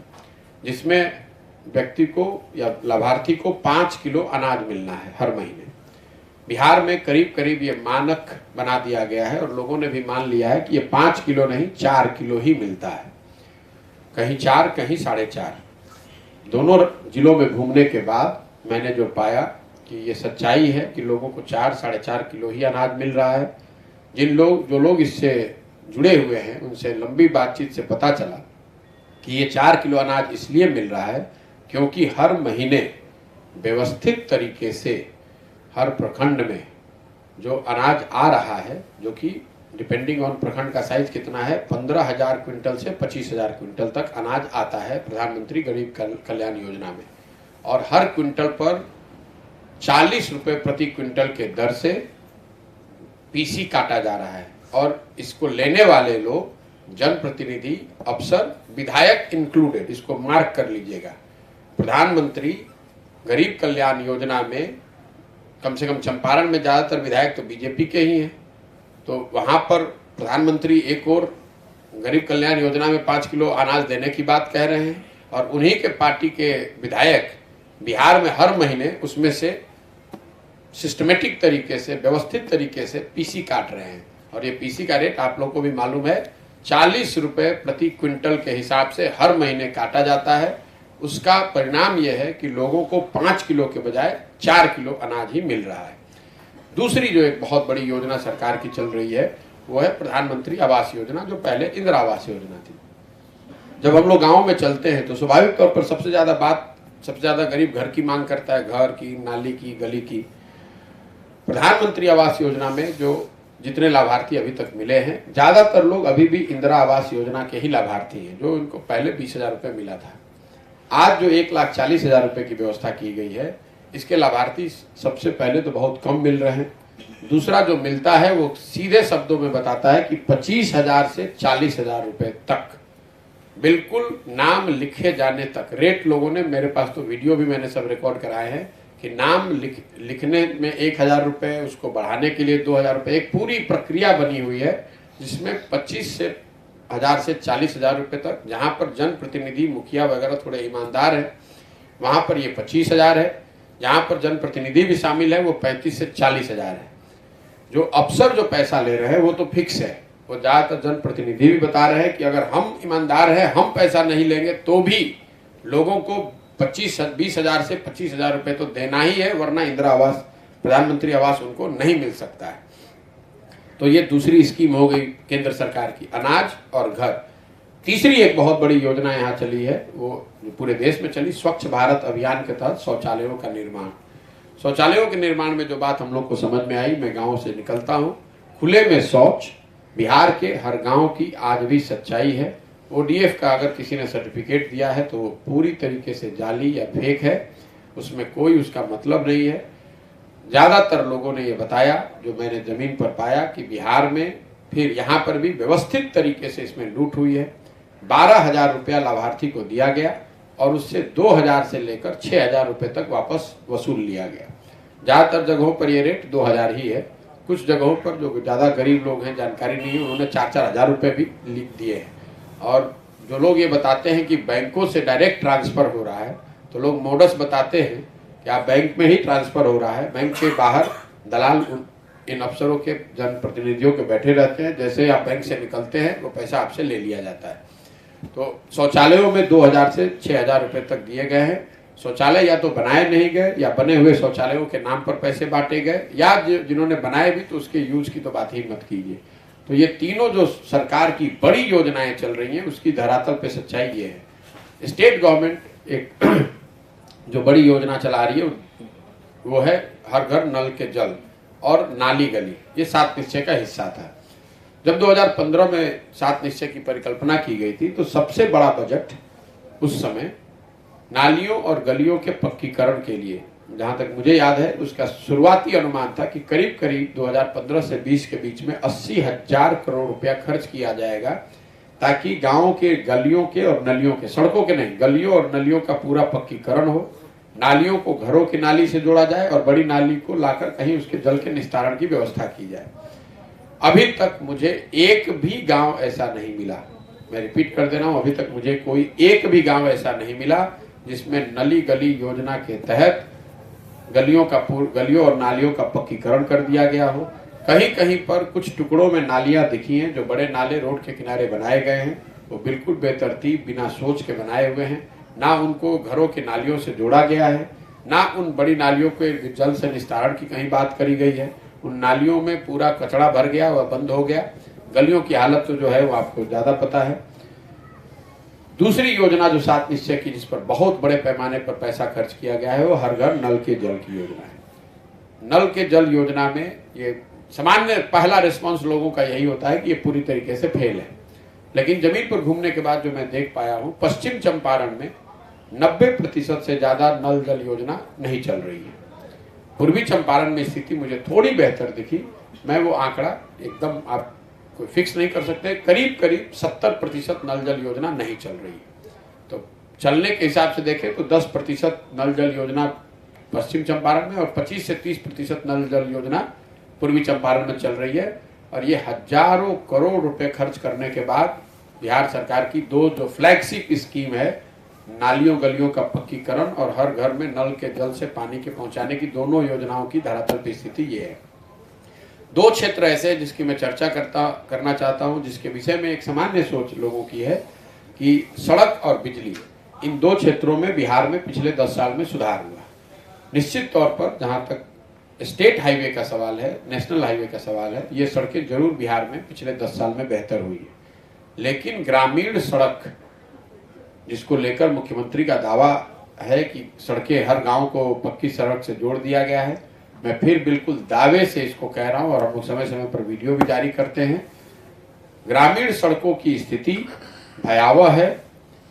जिसमें व्यक्ति को या लाभार्थी को 5 किलो अनाज मिलना है हर महीने। बिहार में करीब करीब ये मानक बना दिया गया है और लोगों ने भी मान लिया है कि ये 5 किलो नहीं 4 किलो ही मिलता है, कहीं 4 कहीं 4.5। दोनों जिलों में घूमने के बाद मैंने जो पाया कि ये सच्चाई है कि लोगों को 4-4.5 किलो ही अनाज मिल रहा है। जो लोग इससे जुड़े हुए हैं उनसे लंबी बातचीत से पता चला कि ये 4 किलो अनाज इसलिए मिल रहा है क्योंकि हर महीने व्यवस्थित तरीके से हर प्रखंड में जो अनाज आ रहा है, जो कि डिपेंडिंग ऑन प्रखंड का साइज कितना है, 15,000 क्विंटल से 25,000 क्विंटल तक अनाज आता है प्रधानमंत्री गरीब कल्याण योजना में, और हर क्विंटल पर 40 रुपए प्रति क्विंटल के दर से पीसी काटा जा रहा है। और इसको लेने वाले लोग जनप्रतिनिधि, अफसर, विधायक इंक्लूडेड, इसको मार्क कर लीजिएगा। प्रधानमंत्री गरीब कल्याण योजना में कम से कम चंपारण में ज्यादातर विधायक तो बीजेपी के ही हैं, तो वहाँ पर प्रधानमंत्री एक और गरीब कल्याण योजना में 5 किलो अनाज देने की बात कह रहे हैं और उन्हीं के पार्टी के विधायक बिहार में हर महीने उसमें से सिस्टमेटिक तरीके से, व्यवस्थित तरीके से पीसी काट रहे हैं। और ये पीसी का रेट आप लोग को भी मालूम है, 40 रुपए प्रति क्विंटल के हिसाब से हर महीने काटा जाता है। उसका परिणाम यह है कि लोगों को 5 किलो के बजाय 4 किलो अनाज ही मिल रहा है। दूसरी जो एक बहुत बड़ी योजना सरकार की चल रही है वो है प्रधानमंत्री आवास योजना, जो पहले इंदिरा आवास योजना थी। जब हम लोग गाँव में चलते हैं तो स्वाभाविक तौर पर सबसे ज्यादा गरीब घर की मांग करता है, घर की, नाली की, गली की। प्रधानमंत्री आवास योजना में जो जितने लाभार्थी अभी तक मिले हैं, ज्यादातर लोग अभी भी इंदिरा आवास योजना के ही लाभार्थी हैं, जो उनको पहले 20,000 रुपये मिला था। आज जो 1,40,000 रुपये की व्यवस्था की गई है, इसके लाभार्थी सबसे पहले तो बहुत कम मिल रहे हैं। दूसरा जो मिलता है वो सीधे शब्दों में बताता है कि 25,000 से 40,000 रुपये तक, बिल्कुल नाम लिखे जाने तक रेट। लोगों ने, मेरे पास तो वीडियो भी मैंने सब रिकॉर्ड कराए हैं कि नाम लिखने में 1,000 रुपये, उसको बढ़ाने के लिए 2,000 रुपये, एक पूरी प्रक्रिया बनी हुई है जिसमें 25,000 से 40,000 रुपये तक। जहां पर जनप्रतिनिधि, मुखिया वगैरह थोड़े ईमानदार है वहां पर ये 25,000 है। जहां पर जनप्रतिनिधि भी शामिल है वो 35 से 40,000 है। जो अफसर जो पैसा ले रहे हैं वो तो फिक्स है। वो ज्यादातर जनप्रतिनिधि भी बता रहे हैं कि अगर हम ईमानदार हैं, हम पैसा नहीं लेंगे तो भी लोगों को 20,000 से 25,000 रुपये तो देना ही है, वरना इंदिरा आवास, प्रधानमंत्री आवास उनको नहीं मिल सकता है। तो ये दूसरी स्कीम हो गई केंद्र सरकार की, अनाज और घर। तीसरी एक बहुत बड़ी योजना यहाँ चली है, वो पूरे देश में चली, स्वच्छ भारत अभियान के तहत शौचालयों का निर्माण। शौचालयों के निर्माण में जो बात हम लोग को समझ में आई, मैं गांव से निकलता हूँ, खुले में शौच बिहार के हर गांव की आज भी सच्चाई है। ओडीएफ का अगर किसी ने सर्टिफिकेट दिया है तो वो पूरी तरीके से जाली या फेक है, उसमें कोई उसका मतलब नहीं है। ज्यादातर लोगों ने ये बताया, जो मैंने जमीन पर पाया, कि बिहार में फिर यहाँ पर भी व्यवस्थित तरीके से इसमें लूट हुई है। 12,000 रुपया लाभार्थी को दिया गया और उससे 2,000 से लेकर 6,000 रुपये तक वापस वसूल लिया गया। ज्यादातर जगहों पर ये रेट 2,000 ही है। कुछ जगहों पर जो ज्यादा गरीब लोग हैं, जानकारी नहीं है, उन्होंने 4-4 हज़ार रुपये भी लिख दिए हैं। और जो लोग ये बताते हैं कि बैंकों से डायरेक्ट ट्रांसफर हो रहा है, तो लोग मोडस बताते हैं कि आप बैंक में ही ट्रांसफर हो रहा है। बैंक के बाहर दलाल इन अफसरों के, जनप्रतिनिधियों के बैठे रहते हैं। जैसे आप बैंक से निकलते हैं वो पैसा आपसे ले लिया जाता है। तो शौचालयों में 2,000 से 6,000 रुपये तक दिए गए हैं। शौचालय या तो बनाए नहीं गए, या बने हुए शौचालयों के नाम पर पैसे बांटे गए, या जिन्होंने बनाए भी तो उसके यूज की तो बात ही मत कीजिए। तो ये तीनों जो सरकार की बड़ी योजनाएं चल रही हैं, उसकी धरातल पे सच्चाई ये है। स्टेट गवर्नमेंट एक जो बड़ी योजना चला रही है वो है हर घर नल के जल और नाली गली। ये 7 निश्चय का हिस्सा था। जब 2015 में 7 निश्चय की परिकल्पना की गई थी तो सबसे बड़ा बजट उस समय नालियों और गलियों के पक्कीकरण के लिए, जहां तक मुझे याद है, उसका शुरुआती अनुमान था कि करीब करीब 2015 से 20 के बीच में 80,000 करोड़ रुपया खर्च किया जाएगा, ताकि गांवों के गलियों के और नलियों के, सड़कों के नहीं, गलियों और नलियों का पूरा पक्कीकरण हो। नालियों को घरों की नाली से जोड़ा जाए और बड़ी नाली को लाकर कहीं उसके जल के निस्तारण की व्यवस्था की जाए। अभी तक मुझे एक भी गांव ऐसा नहीं मिला, मैं रिपीट कर दे रहा हूं, अभी तक मुझे कोई एक भी गांव ऐसा नहीं मिला जिसमें नली गली योजना के तहत गलियों और नालियों का पक्कीकरण कर दिया गया हो। कहीं कहीं पर कुछ टुकड़ों में नालियां दिखी हैं। जो बड़े नाले रोड के किनारे बनाए गए हैं वो बिल्कुल बेतरतीब, बिना सोच के बनाए हुए हैं। ना उनको घरों की नालियों से जोड़ा गया है, ना उन बड़ी नालियों के जल से निस्तारण की कहीं बात करी गई है। उन नालियों में पूरा कचरा भर गया, वह बंद हो गया। गलियों की हालत तो जो है वो आपको ज्यादा पता है। दूसरी योजना जो 7 निश्चय की, जिस पर बहुत बड़े पैमाने पर पैसा खर्च किया गया है, वो हर घर नल के जल की योजना है। नल के जल योजना में ये सामान्य पहला रिस्पांस लोगों का यही होता है कि ये पूरी तरीके से फेल है। लेकिन जमीन पर घूमने के बाद जो मैं देख पाया हूँ, पश्चिम चंपारण में 90% से ज्यादा नल जल योजना नहीं चल रही है। पूर्वी चंपारण में स्थिति मुझे थोड़ी बेहतर दिखी। मैं वो आंकड़ा एकदम आप कोई फिक्स नहीं कर सकते, करीब करीब 70% नल जल योजना नहीं चल रही है। तो चलने के हिसाब से देखें तो 10% नल जल योजना पश्चिम चंपारण में और 25 से 30% नल जल योजना पूर्वी चंपारण में चल रही है। और ये हजारों करोड़ रुपए खर्च करने के बाद बिहार सरकार की दो जो फ्लैगशिप स्कीम है, नालियों गलियों का पक्कीकरण और हर घर में नल के जल से पानी के पहुंचाने की, दोनों योजनाओं की धरातल की स्थिति ये है। दो क्षेत्र ऐसे हैं जिसकी मैं चर्चा करना चाहता हूं, जिसके विषय में एक सामान्य सोच लोगों की है कि सड़क और बिजली, इन दो क्षेत्रों में बिहार में पिछले 10 साल में सुधार हुआ। निश्चित तौर पर जहां तक स्टेट हाईवे का सवाल है, नेशनल हाईवे का सवाल है, ये सड़कें जरूर बिहार में पिछले 10 साल में बेहतर हुई है। लेकिन ग्रामीण सड़क जिसको लेकर मुख्यमंत्री का दावा है कि सड़कें हर गांव को पक्की सड़क से जोड़ दिया गया है, मैं फिर बिल्कुल दावे से इसको कह रहा हूं और हम लोग समय समय पर वीडियो भी जारी करते हैं। ग्रामीण सड़कों की स्थिति भयावह है।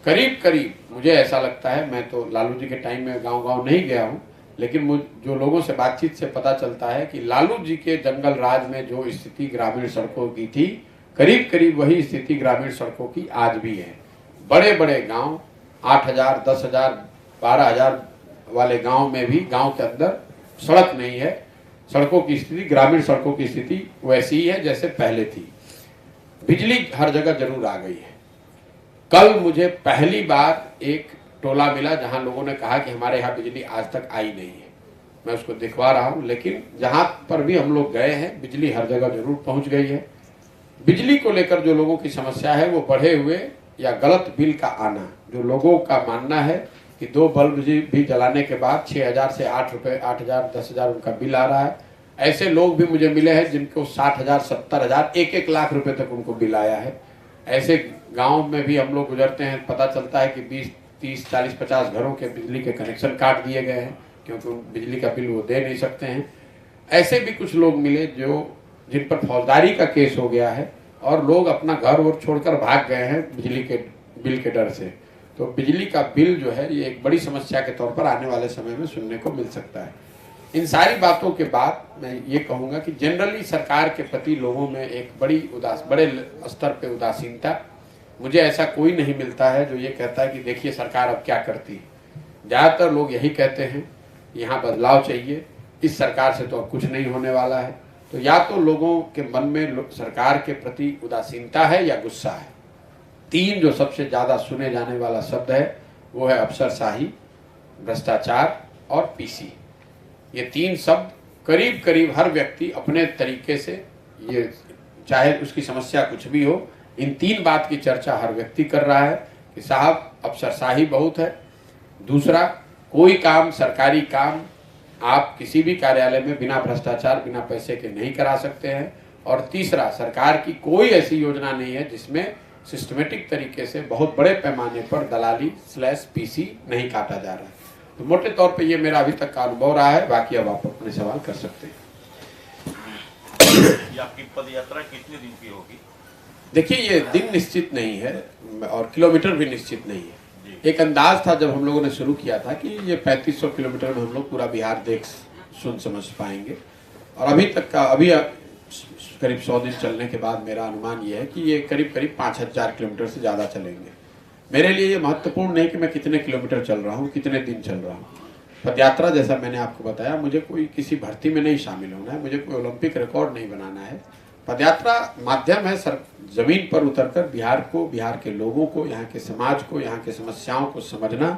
करीब करीब मुझे ऐसा लगता है, मैं तो लालू जी के टाइम में गांव-गांव नहीं गया हूं, लेकिन जो लोगों से बातचीत से पता चलता है कि लालू जी के जंगल राज में जो स्थिति ग्रामीण सड़कों की थी, करीब करीब वही स्थिति ग्रामीण सड़कों की आज भी है। बड़े बड़े गांव 8,000, 10,000, 12,000 वाले गांव में भी गांव के अंदर सड़क नहीं है। सड़कों की स्थिति, ग्रामीण सड़कों की स्थिति वैसी ही है जैसे पहले थी। बिजली हर जगह जरूर आ गई है। कल मुझे पहली बार एक टोला मिला जहां लोगों ने कहा कि हमारे यहाँ बिजली आज तक आई नहीं है। मैं उसको दिखवा रहा हूं, लेकिन जहां पर भी हम लोग गए हैं बिजली हर जगह जरूर पहुंच गई है। बिजली को लेकर जो लोगों की समस्या है वो बढ़े हुए या गलत बिल का आना, जो लोगों का मानना है कि 2 बल्ब भी जलाने के बाद 6,000 से 8,000, 10,000 उनका बिल आ रहा है। ऐसे लोग भी मुझे मिले हैं जिनको 60,000, 70,000, 1-1 लाख रुपए तक उनको बिल आया है। ऐसे गांव में भी हम लोग गुजरते हैं, पता चलता है कि 20, 30, 40, 50 घरों के बिजली के कनेक्शन काट दिए गए हैं क्योंकि बिजली का बिल वो दे नहीं सकते हैं। ऐसे भी कुछ लोग मिले जिन पर फौजदारी का केस हो गया है और लोग अपना घर और छोड़कर भाग गए हैं बिजली के बिल के डर से। तो बिजली का बिल जो है ये एक बड़ी समस्या के तौर पर आने वाले समय में सुनने को मिल सकता है। इन सारी बातों के बाद मैं ये कहूँगा कि जनरली सरकार के प्रति लोगों में एक बड़े स्तर पे उदासीनता, मुझे ऐसा कोई नहीं मिलता है जो ये कहता है कि देखिए सरकार अब क्या करती है। ज़्यादातर लोग यही कहते हैं यहाँ बदलाव चाहिए, इस सरकार से तो अब कुछ नहीं होने वाला है। तो या तो लोगों के मन में सरकार के प्रति उदासीनता है या गुस्सा है। 3 जो सबसे ज़्यादा सुने जाने वाला शब्द है वो है अफसरशाही, भ्रष्टाचार और पीसी। ये 3 शब्द करीब करीब हर व्यक्ति अपने तरीके से, ये चाहे उसकी समस्या कुछ भी हो, इन 3 बात की चर्चा हर व्यक्ति कर रहा है कि साहब अफसरशाही बहुत है। दूसरा, कोई काम, सरकारी काम आप किसी भी कार्यालय में बिना भ्रष्टाचार, बिना पैसे के नहीं करा सकते हैं। और तीसरा, सरकार की कोई ऐसी योजना नहीं है जिसमें सिस्टमेटिक तरीके से बहुत बड़े पैमाने पर दलाली / पीसी नहीं काटा जा रहा है। तो मोटे तौर पे ये मेरा अभी तक का अनुभव रहा है। बाकी अब आप अपने सवाल कर सकते हैं। ये आपकी पद यात्रा कितने दिन की होगी? देखिए, ये दिन निश्चित नहीं है और किलोमीटर भी निश्चित नहीं है। एक अंदाज था जब हम लोगों ने शुरू किया था कि ये 3500 किलोमीटर में हम लोग पूरा बिहार देख सुन समझ पाएंगे। और अभी तक का करीब 100 दिन चलने के बाद मेरा अनुमान ये है कि ये करीब करीब 5,000 किलोमीटर से ज़्यादा चलेंगे। मेरे लिए ये महत्वपूर्ण नहीं कि मैं कितने किलोमीटर चल रहा हूँ, कितने दिन चल रहा हूँ। पदयात्रा जैसा मैंने आपको बताया, मुझे कोई किसी भर्ती में नहीं शामिल होना है, मुझे कोई ओलंपिक रिकॉर्ड नहीं बनाना है। पदयात्रा माध्यम है जमीन पर उतरकर बिहार को, बिहार के लोगों को, यहाँ के समाज को, यहाँ के समस्याओं को समझना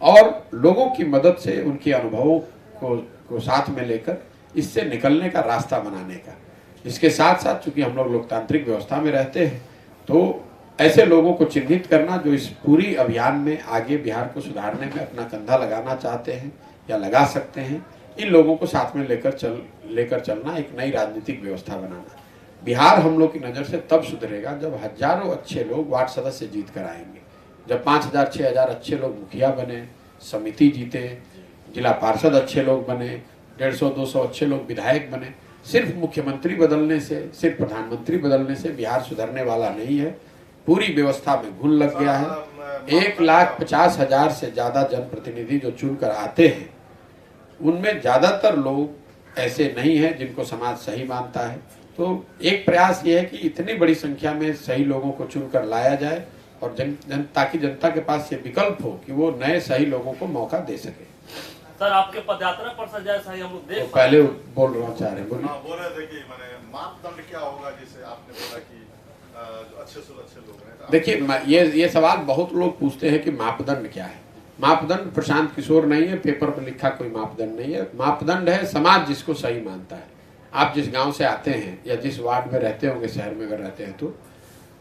और लोगों की मदद से उनके अनुभवों को साथ में लेकर इससे निकलने का रास्ता बनाने का। इसके साथ साथ चूंकि हम लोग लोकतांत्रिक व्यवस्था में रहते हैं, तो ऐसे लोगों को चिन्हित करना जो इस पूरी अभियान में आगे बिहार को सुधारने में अपना कंधा लगाना चाहते हैं या लगा सकते हैं, इन लोगों को साथ में लेकर चलना, एक नई राजनीतिक व्यवस्था बनाना। बिहार हम लोग की नज़र से तब सुधरेगा जब हजारों अच्छे लोग वार्ड सदस्य जीत कर आएंगे, जब 5,000, 6,000 अच्छे लोग मुखिया बने, समिति जीते, जिला पार्षद अच्छे लोग बने, 150-200 अच्छे लोग विधायक बने। सिर्फ मुख्यमंत्री बदलने से, सिर्फ प्रधानमंत्री बदलने से बिहार सुधरने वाला नहीं है। पूरी व्यवस्था में घुन लग गया है। 1,50,000 से ज़्यादा जनप्रतिनिधि जो चुनकर आते हैं, उनमें ज़्यादातर लोग ऐसे नहीं हैं जिनको समाज सही मानता है। तो एक प्रयास ये है कि इतनी बड़ी संख्या में सही लोगों को चुनकर लाया जाए और ताकि जनता के पास ये विकल्प हो कि वो नए सही लोगों को मौका दे सके। सर आपके पदयात्रा पर सर जैसा ही हम लोग देख पहले बोल रहा चाह रहे हैं, बोलिए। हाँ, बोल रहे थे कि माने मापदंड क्या होगा, जैसे आपने बोला कि जो अच्छे से अच्छे लोग हैं। देखिए, ये सवाल बहुत लोग पूछते हैं कि मापदंड क्या है। मापदंड प्रशांत किशोर नहीं है, पेपर पर लिखा कोई मापदंड नहीं है। मापदंड है समाज जिसको सही मानता है। आप जिस गांव से आते हैं या जिस वार्ड में रहते होंगे, शहर में अगर रहते हैं, तो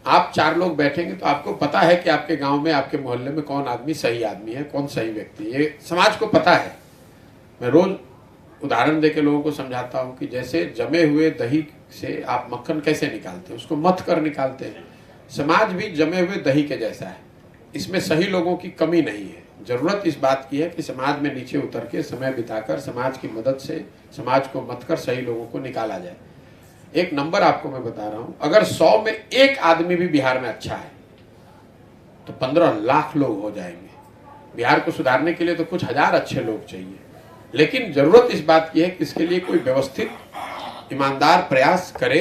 आप 4 लोग बैठेंगे तो आपको पता है कि आपके गांव में, आपके मोहल्ले में कौन आदमी सही आदमी है, कौन सही व्यक्ति है। ये समाज को पता है। मैं रोज उदाहरण देके लोगों को समझाता हूँ कि जैसे जमे हुए दही से आप मक्खन कैसे निकालते हैं, उसको मथ कर निकालते हैं। समाज भी जमे हुए दही के जैसा है। इसमें सही लोगों की कमी नहीं है। जरूरत इस बात की है कि समाज में नीचे उतर के समय बिताकर समाज की मदद से समाज को मत कर सही लोगों को निकाला जाए। एक नंबर आपको मैं बता रहा हूं, अगर 100 में 1 आदमी भी बिहार में अच्छा है तो 15 लाख लोग हो जाएंगे। बिहार को सुधारने के लिए तो कुछ हजार अच्छे लोग चाहिए, लेकिन जरूरत इस बात की है कि इसके लिए कोई व्यवस्थित ईमानदार प्रयास करे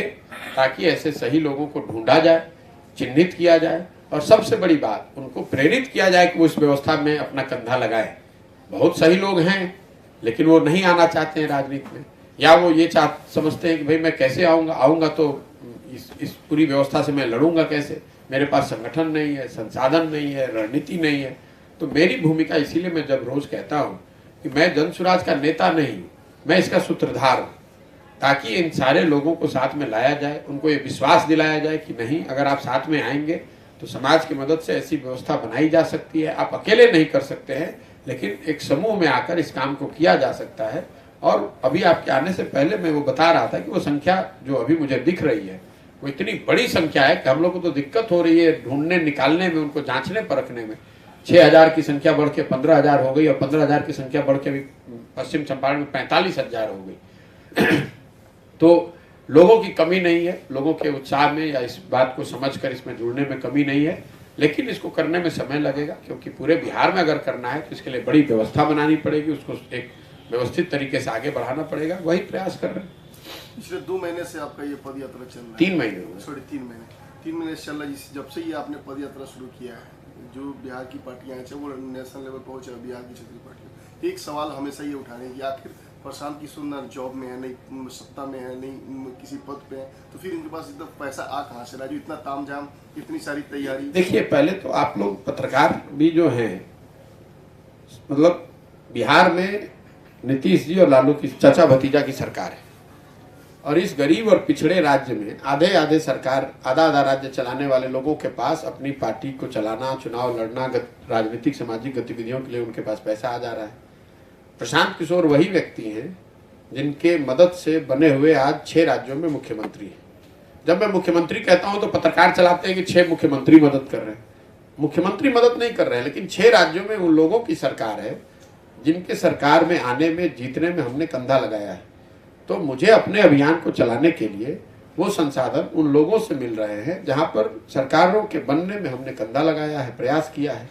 ताकि ऐसे सही लोगों को ढूंढा जाए, चिन्हित किया जाए और सबसे बड़ी बात, उनको प्रेरित किया जाए कि वो इस व्यवस्था में अपना कंधा लगाए। बहुत सही लोग हैं लेकिन वो नहीं आना चाहते हैं राजनीति में, या वो ये समझते हैं कि भाई मैं कैसे आऊँगा तो इस पूरी व्यवस्था से मैं लड़ूंगा कैसे, मेरे पास संगठन नहीं है, संसाधन नहीं है, रणनीति नहीं है। तो मेरी भूमिका इसीलिए मैं जब रोज कहता हूँ कि मैं जनसुराज का नेता नहीं, मैं इसका सूत्रधार हूँ, ताकि इन सारे लोगों को साथ में लाया जाए, उनको ये विश्वास दिलाया जाए कि नहीं, अगर आप साथ में आएंगे तो समाज की मदद से ऐसी व्यवस्था बनाई जा सकती है। आप अकेले नहीं कर सकते हैं, लेकिन एक समूह में आकर इस काम को किया जा सकता है। और अभी आपके आने से पहले मैं वो बता रहा था कि वो संख्या जो अभी मुझे दिख रही है वो इतनी बड़ी संख्या है कि हम लोग को तो दिक्कत हो रही है ढूंढने निकालने में, उनको जांचने परखने में। 6000 की संख्या बढ़ के 15,000 हो गई और 15,000 की संख्या बढ़ के अभी पश्चिम चंपारण में 45,000 हो गई। तो लोगों की कमी नहीं है, लोगों के उत्साह में या इस बात को समझकर इसमें जुड़ने में कमी नहीं है, लेकिन इसको करने में समय लगेगा, क्योंकि पूरे बिहार में अगर करना है तो इसके लिए बड़ी व्यवस्था बनानी पड़ेगी, उसको एक व्यवस्थित तरीके से आगे बढ़ाना पड़ेगा। वही प्रयास कर रहे हैं। पिछले 2 महीने से आपका ये पद यात्रा चल रहा है। 3 महीने हो गए। सॉरी 3 महीने से चल रहा है। जब से ये आपने पद यात्रा शुरू किया है, जो बिहार की पार्टियां हैं, चाहे वो नेशनल लेवल पर हो चाहे बिहार की क्षेत्रीय पार्टियां, एक सवाल हमेशा ये उठा रहे हैं कि आखिर प्रशांत किशोर न जॉब में है, नहीं सत्ता में है, नहीं किसी पद पे है, तो फिर इनके पास इतना पैसा आ कहाँ से रहा, जो इतना तामझाम, इतनी सारी तैयारी। देखिए, पहले तो आप लोग पत्रकार भी जो हैं, मतलब बिहार में नीतीश जी और लालू की चाचा भतीजा की सरकार है, और इस गरीब और पिछड़े राज्य में आधे सरकार, आधा राज्य चलाने वाले लोगों के पास अपनी पार्टी को चलाना, चुनाव लड़ना, राजनीतिक सामाजिक गतिविधियों के लिए उनके पास पैसा आ जा रहा है। प्रशांत किशोर वही व्यक्ति हैं जिनके मदद से बने हुए आज 6 राज्यों में मुख्यमंत्री हैं। जब मैं मुख्यमंत्री कहता हूं तो पत्रकार चलाते हैं कि 6 मुख्यमंत्री मदद कर रहे हैं। मुख्यमंत्री मदद नहीं कर रहे हैं, लेकिन 6 राज्यों में उन लोगों की सरकार है जिनके सरकार में आने में, जीतने में हमने कंधा लगाया है। तो मुझे अपने अभियान को चलाने के लिए वो संसाधन उन लोगों से मिल रहे हैं जहां पर सरकारों के बनने में हमने कंधा लगाया है, प्रयास किया है।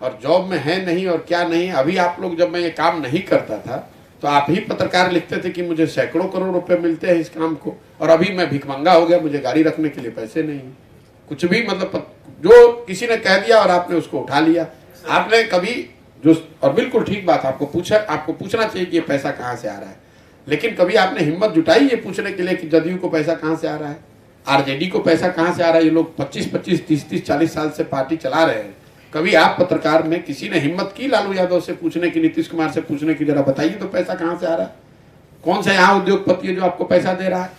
और जॉब में है नहीं और क्या नहीं। अभी आप लोग, जब मैं ये काम नहीं करता था तो आप ही पत्रकार लिखते थे कि मुझे सैकड़ों करोड़ रुपए मिलते हैं इस काम को, और अभी मैं भिखमंगा हो गया, मुझे गाड़ी रखने के लिए पैसे नहीं। कुछ भी, मतलब जो किसी ने कह दिया और आपने उसको उठा लिया। आपने कभी जो, और बिल्कुल ठीक बात, आपको पूछना चाहिए कि ये पैसा कहाँ से आ रहा है, लेकिन कभी आपने हिम्मत जुटाई ये पूछने के लिए कि जदयू को पैसा कहाँ से आ रहा है, आरजेडी को पैसा कहाँ से आ रहा है। ये लोग 25-25, 30-30, 40 साल से पार्टी चला रहे हैं। कभी आप पत्रकार में किसी ने हिम्मत की लालू यादव से पूछने की, नीतीश कुमार से पूछने की, जरा बताइए तो पैसा कहाँ से आ रहा है, कौन सा यहाँ उद्योगपति है जो आपको पैसा दे रहा है।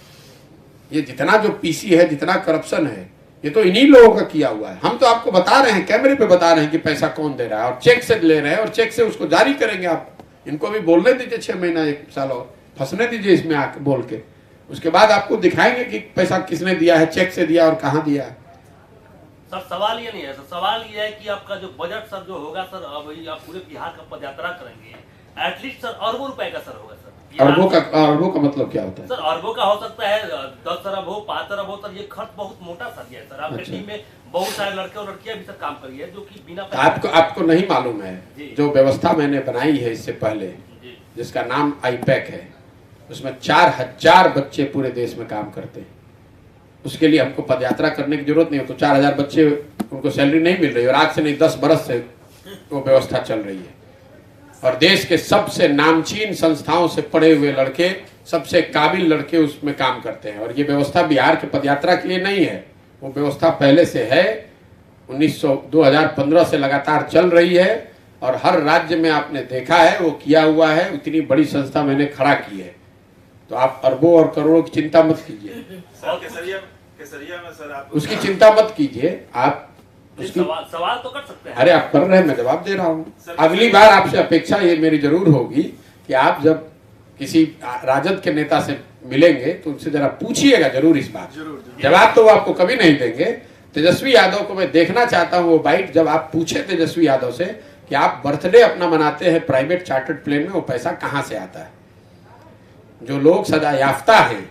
ये जितना जो पीसी है, जितना करप्शन है, ये तो इन्हीं लोगों का किया हुआ है। हम तो आपको बता रहे हैं, कैमरे पे बता रहे हैं कि पैसा कौन दे रहा है, और चेक से ले रहे हैं, और चेक से उसको जारी करेंगे। आप इनको भी बोलने दीजिए 6 महीना 1 साल और फंसने दीजिए इसमें आके बोल के, उसके बाद आपको दिखाएंगे कि पैसा किसने दिया है, चेक से दिया और कहाँ दिया है। सर सवाल ये नहीं है सर, सवाल ये है कि आपका जो बजट सर जो होगा सर, अब आप पूरे बिहार का पदयात्रा करेंगे, एटलीस्ट सर अरबों रुपए का सर होगा सर। अरबों का मतलब क्या होता है सर? अरबों का हो सकता है 10 अरब हो, 5 अरब हो सर। ये खर्च बहुत मोटा सर है सर। आपकी टीम में बहुत सारे लड़के और लड़कियां भी सर काम करी है, जो कि बिना आपको नहीं मालूम है, जो व्यवस्था मैंने बनाई है इससे पहले, जिसका नाम आईपैक है, उसमें 4000 बच्चे पूरे देश में काम करते हैं। उसके लिए हमको पदयात्रा करने की जरूरत नहीं है। तो 4000 बच्चे, उनको सैलरी नहीं मिल रही, और आज से नहीं 10 बरस से वो व्यवस्था चल रही है। और देश के सबसे नामचीन संस्थाओं से पढ़े हुए लड़के, सबसे काबिल लड़के उसमें काम करते हैं। और ये व्यवस्था बिहार के पदयात्रा के लिए नहीं है, वो व्यवस्था पहले से है, 2015 से लगातार चल रही है और हर राज्य में आपने देखा है वो किया हुआ है। इतनी बड़ी संस्था मैंने खड़ा की है, तो आप अरबों और करोड़ों की चिंता मत कीजिए। केसरिया में सर आप उसकी चिंता मत कीजिए आप। उसकी सवाल तो कर सकते हैं। अरे आप कर रहे हैं, मैं जवाब दे रहा हूँ। अगली बार आपसे अपेक्षा ये मेरी जरूर होगी कि आप जब किसी राजद के नेता से मिलेंगे तो उनसे जरा पूछिएगा जरूर इस बात। जवाब तो वो आपको कभी नहीं देंगे। तेजस्वी यादव को मैं देखना चाहता हूँ वो बाइट, जब आप पूछे तेजस्वी यादव से कि आप बर्थडे अपना मनाते हैं प्राइवेट चार्टर्ड प्लेन में, वो पैसा कहाँ से आता है। जो लोग सजा याफ्ता हैं,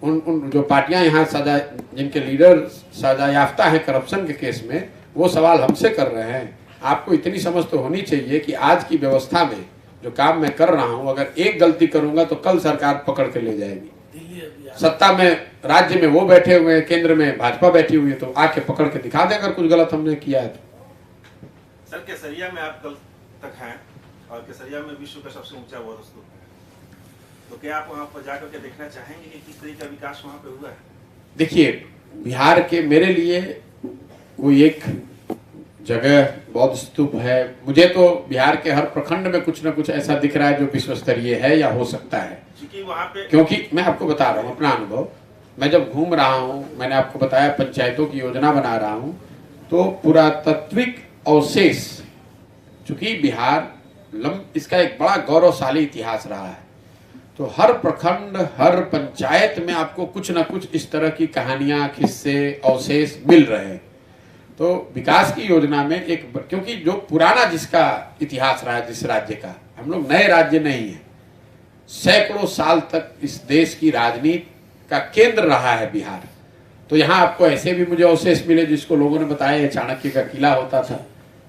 उन जो पार्टियां यहाँ सजा, जिनके लीडर सजा याफ्ता हैं करप्शन के केस में, वो सवाल हमसे कर रहे हैं। आपको इतनी समझ तो होनी चाहिए कि आज की व्यवस्था में जो काम मैं कर रहा हूं, अगर एक गलती करूंगा तो कल सरकार पकड़ के ले जाएगी। सत्ता में राज्य में वो बैठे हुए हैं, केंद्र में भाजपा बैठी हुई है, तो आके पकड़ के दिखा दे अगर कुछ गलत हमने किया है तो। सर केसरिया में आप कल तक हैं और केसरिया में विश्व का सबसे ऊंचा बौद्ध स्तूप है, तो क्या आप वहां पर जाकर के देखना चाहेंगे कि किस तरीके का विकास वहां पे हुआ है? देखिए, बिहार के मेरे लिए कोई एक जगह बौद्ध स्तूप है, मुझे तो बिहार के हर प्रखंड में कुछ न कुछ ऐसा दिख रहा है जो विश्व स्तरीय है या हो सकता है। वहां पे क्योंकि मैं आपको बता रहा हूँ अपना अनुभव, मैं जब घूम रहा हूँ, मैंने आपको बताया पंचायतों की योजना बना रहा हूँ, तो पुरातात्विक अवशेष, चूंकि बिहार इसका एक बड़ा गौरवशाली इतिहास रहा है, तो हर प्रखंड हर पंचायत में आपको कुछ न कुछ इस तरह की कहानियां, किस्से, अवशेष मिल रहे हैं। तो विकास की योजना में एक, क्योंकि जो पुराना जिसका इतिहास रहा है जिस राज्य का, हम लोग नए राज्य नहीं है, सैकड़ों साल तक इस देश की राजनीति का केंद्र रहा है बिहार। तो यहाँ आपको ऐसे भी मुझे अवशेष मिले जिसको लोगों ने बताया चाणक्य का किला होता था।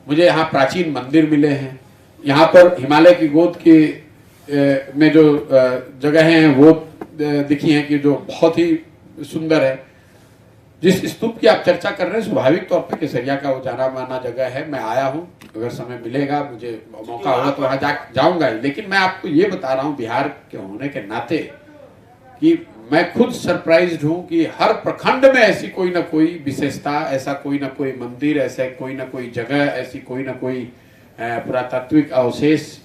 मुझे यहाँ प्राचीन मंदिर मिले हैं, यहाँ पर हिमालय की गोद की में जो जगह हैं वो दिखी हैं कि जो बहुत ही सुंदर है। जिस स्तूप की आप चर्चा कर रहे हैं, स्वाभाविक तौर पे केसरिया का वो जाना माना जगह है। मैं आया हूँ, अगर समय मिलेगा, मुझे मौका होगा तो वहां जाऊंगा। लेकिन मैं आपको ये बता रहा हूँ बिहार के होने के नाते कि मैं खुद सरप्राइज्ड हूँ कि हर प्रखंड में ऐसी कोई ना कोई विशेषता, ऐसा कोई ना कोई मंदिर, ऐसा कोई ना कोई जगह, ऐसी कोई ना कोई पुरातात्विक अवशेष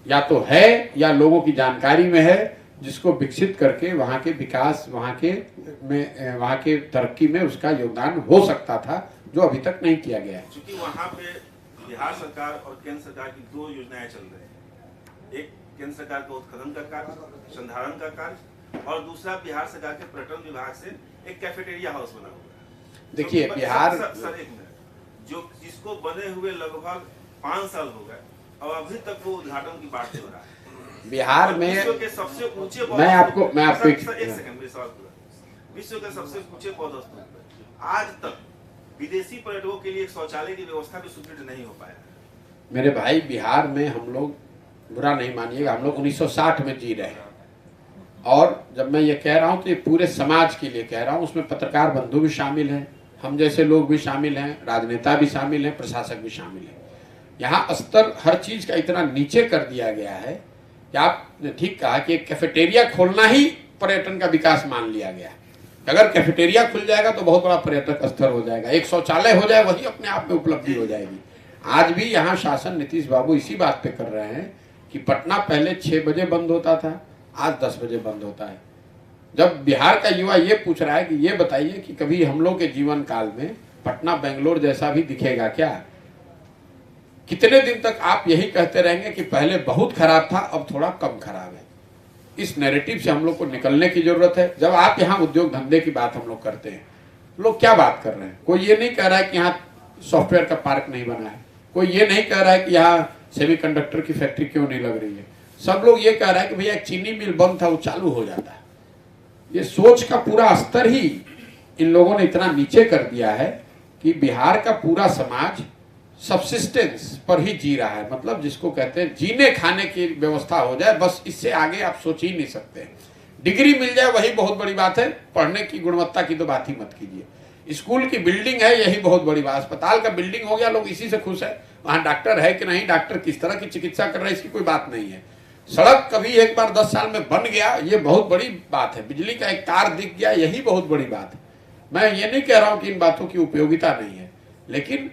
या तो है या लोगों की जानकारी में है, जिसको विकसित करके वहाँ के विकास, वहाँ के तरक्की में उसका योगदान हो सकता था, जो अभी तक नहीं किया गया है। क्योंकि वहाँ पे बिहार सरकार और केंद्र सरकार की दो योजनाएं चल रही हैं। एक केंद्र सरकार का उत्खनन का कार्य, संधारण का कार्य, और दूसरा बिहार सरकार के पर्यटन विभाग से एक कैफेटेरिया हाउस बना हुआ है। देखिए बिहार सर एक मिनट, जो जिसको बने हुए लगभग 5 साल हो गए और अभी तक वो उद्घाटन की बात हो रहा है। बिहार में विश्व के सबसे ऊंचे मैं आपको एक सेकंड मेरे सवाल पूरा। विश्व के सबसे ऊंचे बौद्ध स्तूप आज तक विदेशी पर्यटकों के लिए एक शौचालय की व्यवस्था भी सुदृढ़ नहीं हो पाया। मेरे भाई, बिहार में हम लोग, बुरा नहीं मानिएगा, हम लोग 1960 में जी रहे हैं। और जब मैं ये कह रहा हूँ तो ये पूरे समाज के लिए कह रहा हूँ, उसमें पत्रकार बंधु भी शामिल हैं, हम जैसे लोग भी शामिल हैं, राजनेता भी शामिल हैं, प्रशासक भी शामिल हैं। यहाँ स्तर हर चीज का इतना नीचे कर दिया गया है कि आपने ठीक कहा कि एक कैफेटेरिया खोलना ही पर्यटन का विकास मान लिया गया। अगर कैफेटेरिया खुल जाएगा तो बहुत बड़ा पर्यटक स्थल हो जाएगा, एक शौचालय हो जाए वही अपने आप में उपलब्धि हो जाएगी। आज भी यहाँ शासन नीतीश बाबू इसी बात पे कर रहे हैं कि पटना पहले 6 बजे बंद होता था, आज 10 बजे बंद होता है। जब बिहार का युवा ये पूछ रहा है कि ये बताइए कि कभी हम लोग के जीवन काल में पटना बेंगलोर जैसा भी दिखेगा क्या? कितने दिन तक आप यही कहते रहेंगे कि पहले बहुत खराब था, अब थोड़ा कम खराब है? इस नैरेटिव से हम लोग को निकलने की जरूरत है। जब आप यहाँ उद्योग धंधे की बात हम लोग करते हैं, लोग क्या बात कर रहे हैं? कोई ये नहीं कह रहा है कि यहाँ सॉफ्टवेयर का पार्क नहीं बना है, कोई ये नहीं कह रहा है कि यहाँ सेमीकंडक्टर की फैक्ट्री क्यों नहीं लग रही है। सब लोग ये कह रहा है कि भैया एक चीनी मिल बंद था, वो चालू हो जाता है। ये सोच का पूरा स्तर ही इन लोगों ने इतना नीचे कर दिया है कि बिहार का पूरा समाज सबसिस्टेंस पर ही जी रहा है। मतलब जिसको कहते हैं जीने खाने की व्यवस्था हो जाए, बस इससे आगे आप सोच ही नहीं सकते। डिग्री मिल जाए वही बहुत बड़ी बात है, पढ़ने की गुणवत्ता की तो बात ही मत कीजिए। स्कूल की बिल्डिंग है यही बहुत बड़ी बात, अस्पताल का बिल्डिंग हो गया, लोग इसी से खुश है। वहां डॉक्टर है कि नहीं, डॉक्टर किस तरह की चिकित्सा कर रहे हैं, इसकी कोई बात नहीं है। सड़क कभी एक बार 10 साल में बन गया, ये बहुत बड़ी बात है। बिजली का एक तार दिख गया, यही बहुत बड़ी बात है। मैं ये नहीं कह रहा हूं कि इन बातों की उपयोगिता नहीं है, लेकिन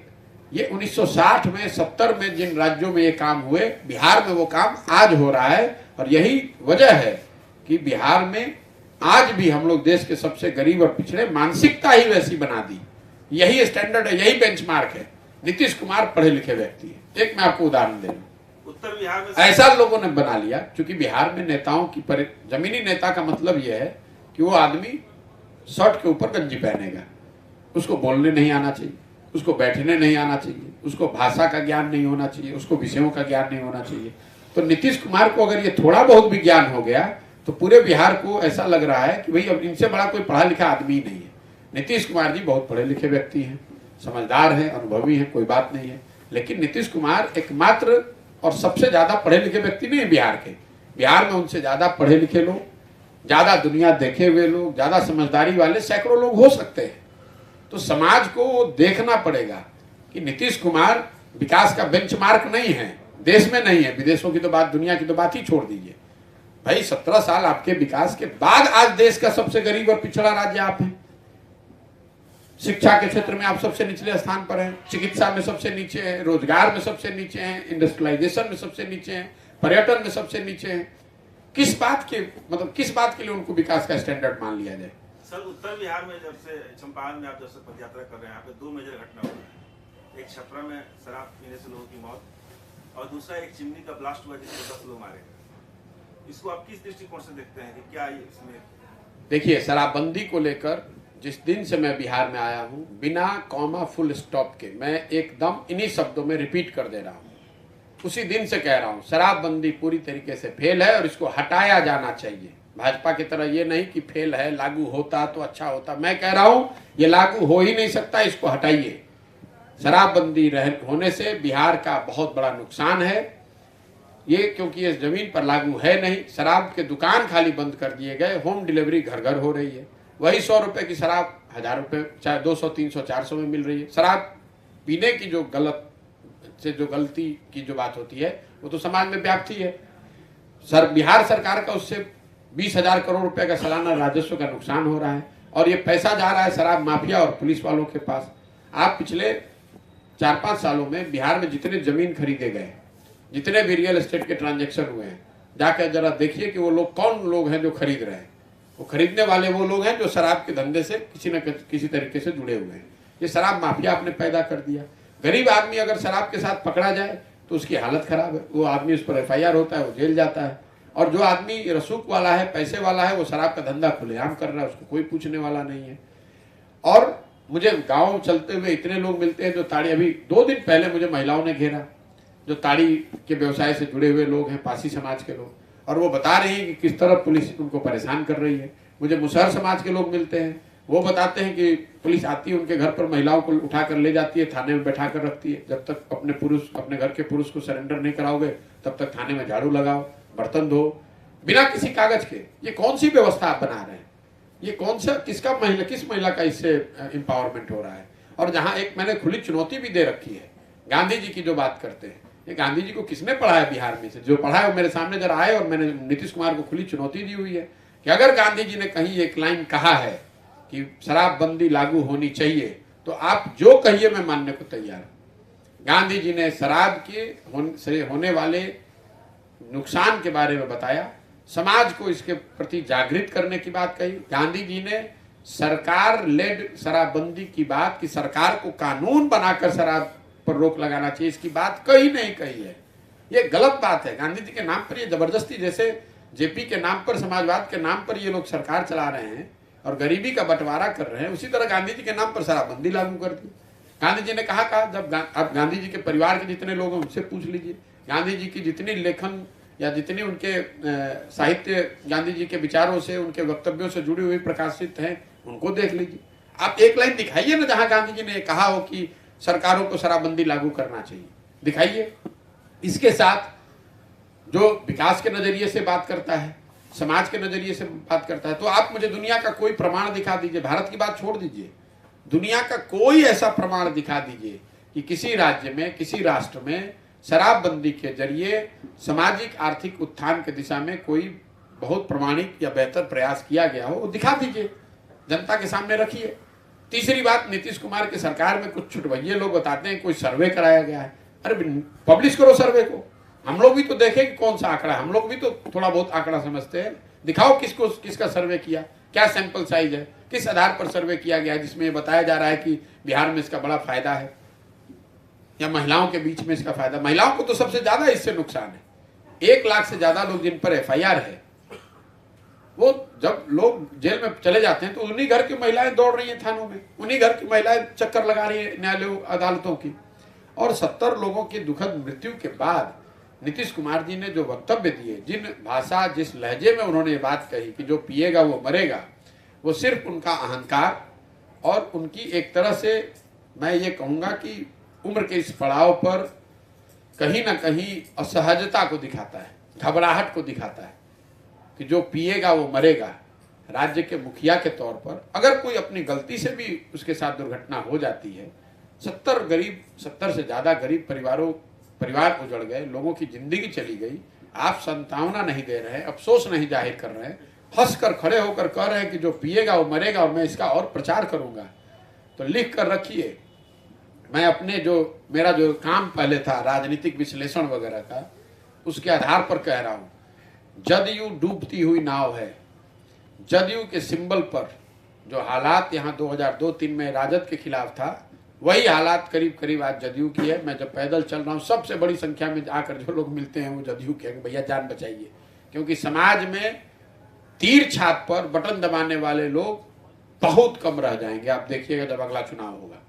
ये 1960 में 70 में जिन राज्यों में ये काम हुए, बिहार में वो काम आज हो रहा है। और यही वजह है कि बिहार में आज भी हम लोग देश के सबसे गरीब और पिछड़े, मानसिकता ही वैसी बना दी। यही स्टैंडर्ड है, यही बेंचमार्क है। नीतीश कुमार पढ़े लिखे व्यक्ति है। एक मैं आपको उदाहरण दे रहा हूं, उत्तर बिहार में ऐसा लोगों ने बना लिया, क्योंकि बिहार में नेताओं की जमीनी नेता का मतलब यह है कि वो आदमी शर्ट के ऊपर गंजी पहनेगा, उसको बोलने नहीं आना चाहिए, उसको बैठने नहीं आना चाहिए, उसको भाषा का ज्ञान नहीं होना चाहिए, उसको विषयों का ज्ञान नहीं होना चाहिए। तो नीतीश कुमार को अगर ये थोड़ा बहुत भी ज्ञान हो गया तो पूरे बिहार को ऐसा लग रहा है कि भाई अब इनसे बड़ा कोई पढ़ा लिखा आदमी ही नहीं है। नीतीश कुमार जी बहुत पढ़े लिखे व्यक्ति हैं, समझदार हैं, अनुभवी हैं, कोई बात नहीं है। लेकिन नीतीश कुमार एकमात्र और सबसे ज्यादा पढ़े लिखे व्यक्ति नहीं है बिहार के। बिहार में उनसे ज्यादा पढ़े लिखे लोग, ज्यादा दुनिया देखे हुए लोग, ज्यादा समझदारी वाले सैकड़ों लोग हो सकते हैं। तो समाज को देखना पड़ेगा कि नीतीश कुमार विकास का बेंचमार्क नहीं है, देश में नहीं है, विदेशों की तो बात, दुनिया की तो बात ही छोड़ दीजिए। भाई 17 साल आपके विकास के बाद आज देश का सबसे गरीब और पिछड़ा राज्य आप हैं। शिक्षा के क्षेत्र में आप सबसे निचले स्थान पर हैं, चिकित्सा में सबसे नीचे हैं, रोजगार में सबसे नीचे हैं, इंडस्ट्रियलाइजेशन में सबसे नीचे हैं, पर्यटन में सबसे नीचे हैं। किस बात के लिए उनको विकास का स्टैंडर्ड मान लिया जाए? सर, उत्तर बिहार में जब से चंपारण में आप जब से पदयात्रा कर रहे हैं, यहाँ पे 2 मेजर घटना हुआ है। एक छपरा में शराब पीने से लोगों की मौत, और दूसरा एक चिमनी का ब्लास्ट हुआ जिसमें 10 लोग मारे गए। इसको आप किस दृष्टिकोण से देखते हैं कि क्या इसमें? देखिए, शराबबंदी को लेकर जिस दिन से मैं बिहार में आया हूं, बिना कॉमा फुल स्टॉप के मैं एकदम इन्हीं शब्दों में रिपीट कर दे रहा हूं। उसी दिन से कह रहा हूं, शराबबंदी पूरी तरीके से फेल है और इसको हटाया जाना चाहिए। भाजपा की तरह ये नहीं कि फेल है, लागू होता तो अच्छा होता। मैं कह रहा हूं ये लागू हो ही नहीं सकता, इसको हटाइए। शराबबंदी होने से बिहार का बहुत बड़ा नुकसान है। ये क्योंकि ये जमीन पर लागू है नहीं, शराब के दुकान खाली बंद कर दिए गए, होम डिलीवरी घर घर हो रही है। वही 100 रुपए की शराब 1000 रुपए, चाहे 200, 300, 400 में मिल रही है। शराब पीने की जो गलती की जो बात होती है वो तो समाज में व्याप्ति है। बिहार सरकार का उससे 20,000 करोड़ रुपए का सालाना राजस्व का नुकसान हो रहा है और ये पैसा जा रहा है शराब माफिया और पुलिस वालों के पास। आप पिछले 4-5 सालों में बिहार में जितने जमीन खरीदे गए, जितने भी रियल एस्टेट के ट्रांजैक्शन हुए हैं, जाकर जरा देखिए कि वो लोग कौन लोग हैं जो खरीद रहे हैं। वो खरीदने वाले वो लोग हैं जो शराब के धंधे से किसी न किसी तरीके से जुड़े हुए हैं। ये शराब माफिया आपने पैदा कर दिया। गरीब आदमी अगर शराब के साथ पकड़ा जाए तो उसकी हालत खराब है, वो आदमी उस पर FIR होता है, वो जेल जाता है। और जो आदमी रसूख वाला है, पैसे वाला है, वो शराब का धंधा खुलेआम कर रहा है, उसको कोई पूछने वाला नहीं है। और मुझे गाँव चलते हुए इतने लोग मिलते हैं जो ताड़ी, अभी 2 दिन पहले मुझे महिलाओं ने घेरा जो ताड़ी के व्यवसाय से जुड़े हुए लोग हैं, पासी समाज के लोग, और वो बता रहे हैं कि किस तरह पुलिस उनको परेशान कर रही है। मुझे मुसहर समाज के लोग मिलते हैं, वो बताते हैं कि पुलिस आती है उनके घर पर, महिलाओं को उठा कर ले जाती है, थाने में बैठा कर रखती है। जब तक अपने घर के पुरुष को सरेंडर नहीं कराओगे तब तक थाने में झाड़ू लगाओ, बर्तन धो, बिना किसी कागज के। ये कौन सी व्यवस्था आप बना रहे हैं? ये कौन सा किस महिला का इससे एम्पावरमेंट हो रहा है? और जहां एक मैंने खुली चुनौती भी दे रखी है, गांधी जी की जो बात करते हैं, ये गांधी जी को किसने पढ़ा है बिहार में से? जो पढ़ा है वो मेरे सामने जरा आए। और मैंने नीतीश कुमार को खुली चुनौती दी हुई है कि अगर गांधी जी ने कहीं एक लाइन कहा है कि शराबबंदी लागू होनी चाहिए, तो आप जो कहिए मैं मानने को तैयार हूं। गांधी जी ने शराब के होने वाले नुकसान के बारे में बताया, समाज को इसके प्रति जागृत करने की बात कही। गांधी जी ने सरकार लेड शराबबंदी की बात, कि सरकार को कानून बनाकर शराब पर रोक लगाना चाहिए, इसकी बात कहीं नहीं कही है। ये गलत बात है। गांधी जी के नाम पर ये जबरदस्ती, जैसे जेपी के नाम पर, समाजवाद के नाम पर ये लोग सरकार चला रहे हैं और गरीबी का बंटवारा कर रहे हैं, उसी तरह गांधी जी के नाम पर शराबबंदी लागू कर दी। गांधी जी ने कहा जब आप गांधी जी के परिवार के जितने लोग हैं उनसे पूछ लीजिए, गांधी जी की जितनी लेखन या जितनी उनके साहित्य गांधी जी के विचारों से, उनके वक्तव्यों से जुड़ी हुई प्रकाशित हैं, उनको देख लीजिए। आप एक लाइन दिखाइए ना जहां गांधी जी ने कहा हो कि सरकारों को शराबबंदी लागू करना चाहिए, दिखाइए। इसके साथ जो विकास के नजरिए से बात करता है, समाज के नजरिए से बात करता है, तो आप मुझे दुनिया का कोई प्रमाण दिखा दीजिए। भारत की बात छोड़ दीजिए, दुनिया का कोई ऐसा प्रमाण दिखा दीजिए कि किसी राज्य में, किसी राष्ट्र में शराबबंदी के जरिए सामाजिक आर्थिक उत्थान की दिशा में कोई बहुत प्रमाणिक या बेहतर प्रयास किया गया हो, वो दिखा दीजिए, जनता के सामने रखिए। तीसरी बात, नीतीश कुमार की सरकार में कुछ छुटभैये लोग बताते हैं कोई सर्वे कराया गया है। अरे पब्लिश करो सर्वे को, हम लोग भी तो देखें कि कौन सा आंकड़ा, हम लोग भी तो थोड़ा बहुत आंकड़ा समझते हैं। दिखाओ किसको, किसका सर्वे किया, क्या सैंपल साइज है, किस आधार पर सर्वे किया गया है जिसमें ये बताया जा रहा है कि बिहार में इसका बड़ा फायदा है या महिलाओं के बीच में इसका फायदा। महिलाओं को तो सबसे ज्यादा इससे नुकसान है। 1 लाख से ज्यादा लोग जिन पर FIR है, वो जब लोग जेल में चले जाते हैं तो उन्हीं घर की महिलाएं दौड़ रही हैं थानों में, उन्हीं घर की महिलाएं चक्कर लगा रही हैं न्यायालयों अदालतों की। और 70 लोगों की दुखद मृत्यु के बाद नीतीश कुमार जी ने जो वक्तव्य दिए, जिन भाषा, जिस लहजे में उन्होंने ये बात कही कि जो पिएगा वो मरेगा, वो सिर्फ उनका अहंकार और उनकी एक तरह से मैं ये कहूँगा कि उम्र के इस पड़ाव पर कहीं ना कहीं असहजता को दिखाता है, घबराहट को दिखाता है कि जो पिएगा वो मरेगा। राज्य के मुखिया के तौर पर अगर कोई अपनी गलती से भी उसके साथ दुर्घटना हो जाती है, 70 से ज्यादा गरीब परिवार उजड़ गए, लोगों की जिंदगी चली गई, आप संतावना नहीं दे रहे हैं, अफसोस नहीं जाहिर कर रहे हैं, हंस कर खड़े होकर कह रहे हैं कि जो पिएगा वो मरेगा और मैं इसका और प्रचार करूंगा, तो लिख कर रखिए। मैं अपने मेरा जो काम पहले था राजनीतिक विश्लेषण वगैरह का, उसके आधार पर कह रहा हूं, जदयू डूबती हुई नाव है। जदयू के सिंबल पर जो हालात यहाँ 2002-03 में राजद के खिलाफ था, वही हालात करीब करीब आज जदयू की है। मैं जब पैदल चल रहा हूँ, सबसे बड़ी संख्या में आकर जो लोग मिलते हैं वो जदयू के, भैया जान बचाइए, क्योंकि समाज में तीर छाप पर बटन दबाने वाले लोग बहुत कम रह जाएंगे। आप देखिएगा जब अगला चुनाव होगा।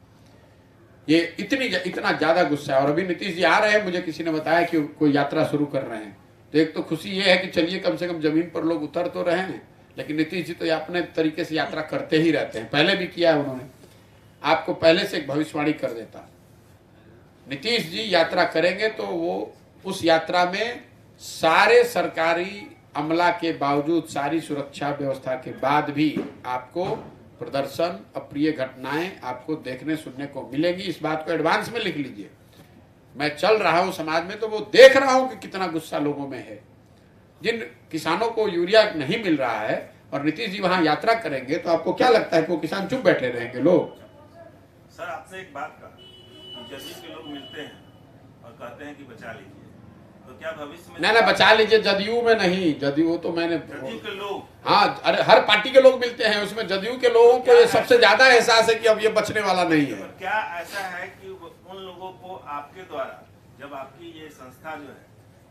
ये इतना ज्यादा गुस्सा है। और अभी नीतीश जी आ रहे हैं, मुझे किसी ने बताया कि कोई यात्रा शुरू कर रहे हैं, तो एक तो खुशी ये है कि चलिए कम से कम जमीन पर लोग उतर तो रहे हैं, लेकिन नीतीश जी तो अपने तरीके से यात्रा करते ही रहते हैं, पहले भी किया है उन्होंने। आपको पहले से एक भविष्यवाणी कर देता, नीतीश जी यात्रा करेंगे तो वो उस यात्रा में सारे सरकारी अमला के बावजूद, सारी सुरक्षा व्यवस्था के बाद भी आपको प्रदर्शन, अप्रिय घटनाएं आपको देखने सुनने को मिलेंगी। इस बात को एडवांस में लिख लीजिए। मैं चल रहा हूं समाज में तो वो देख रहा हूं कि कितना गुस्सा लोगों में है। जिन किसानों को यूरिया नहीं मिल रहा है और नीतीश जी वहां यात्रा करेंगे तो आपको क्या लगता है कि वो किसान चुप बैठे रहेंगे? लोग सर आपसे एक बात का, जदयू के लोग मिलते हैं और कहते हैं कि बचा लीजिए, तो क्या भविष्य में ना बचा लीजिए? जदयू में नहीं, जदयू तो मैंने, जदयू के लोग, हाँ, अरे हर पार्टी के लोग मिलते हैं, उसमें जदयू के लोगों को ये सबसे ज्यादा एहसास है कि अब ये बचने वाला नहीं है। क्या ऐसा है कि उन लोगों को आपके द्वारा, जब आपकी ये संस्था जो है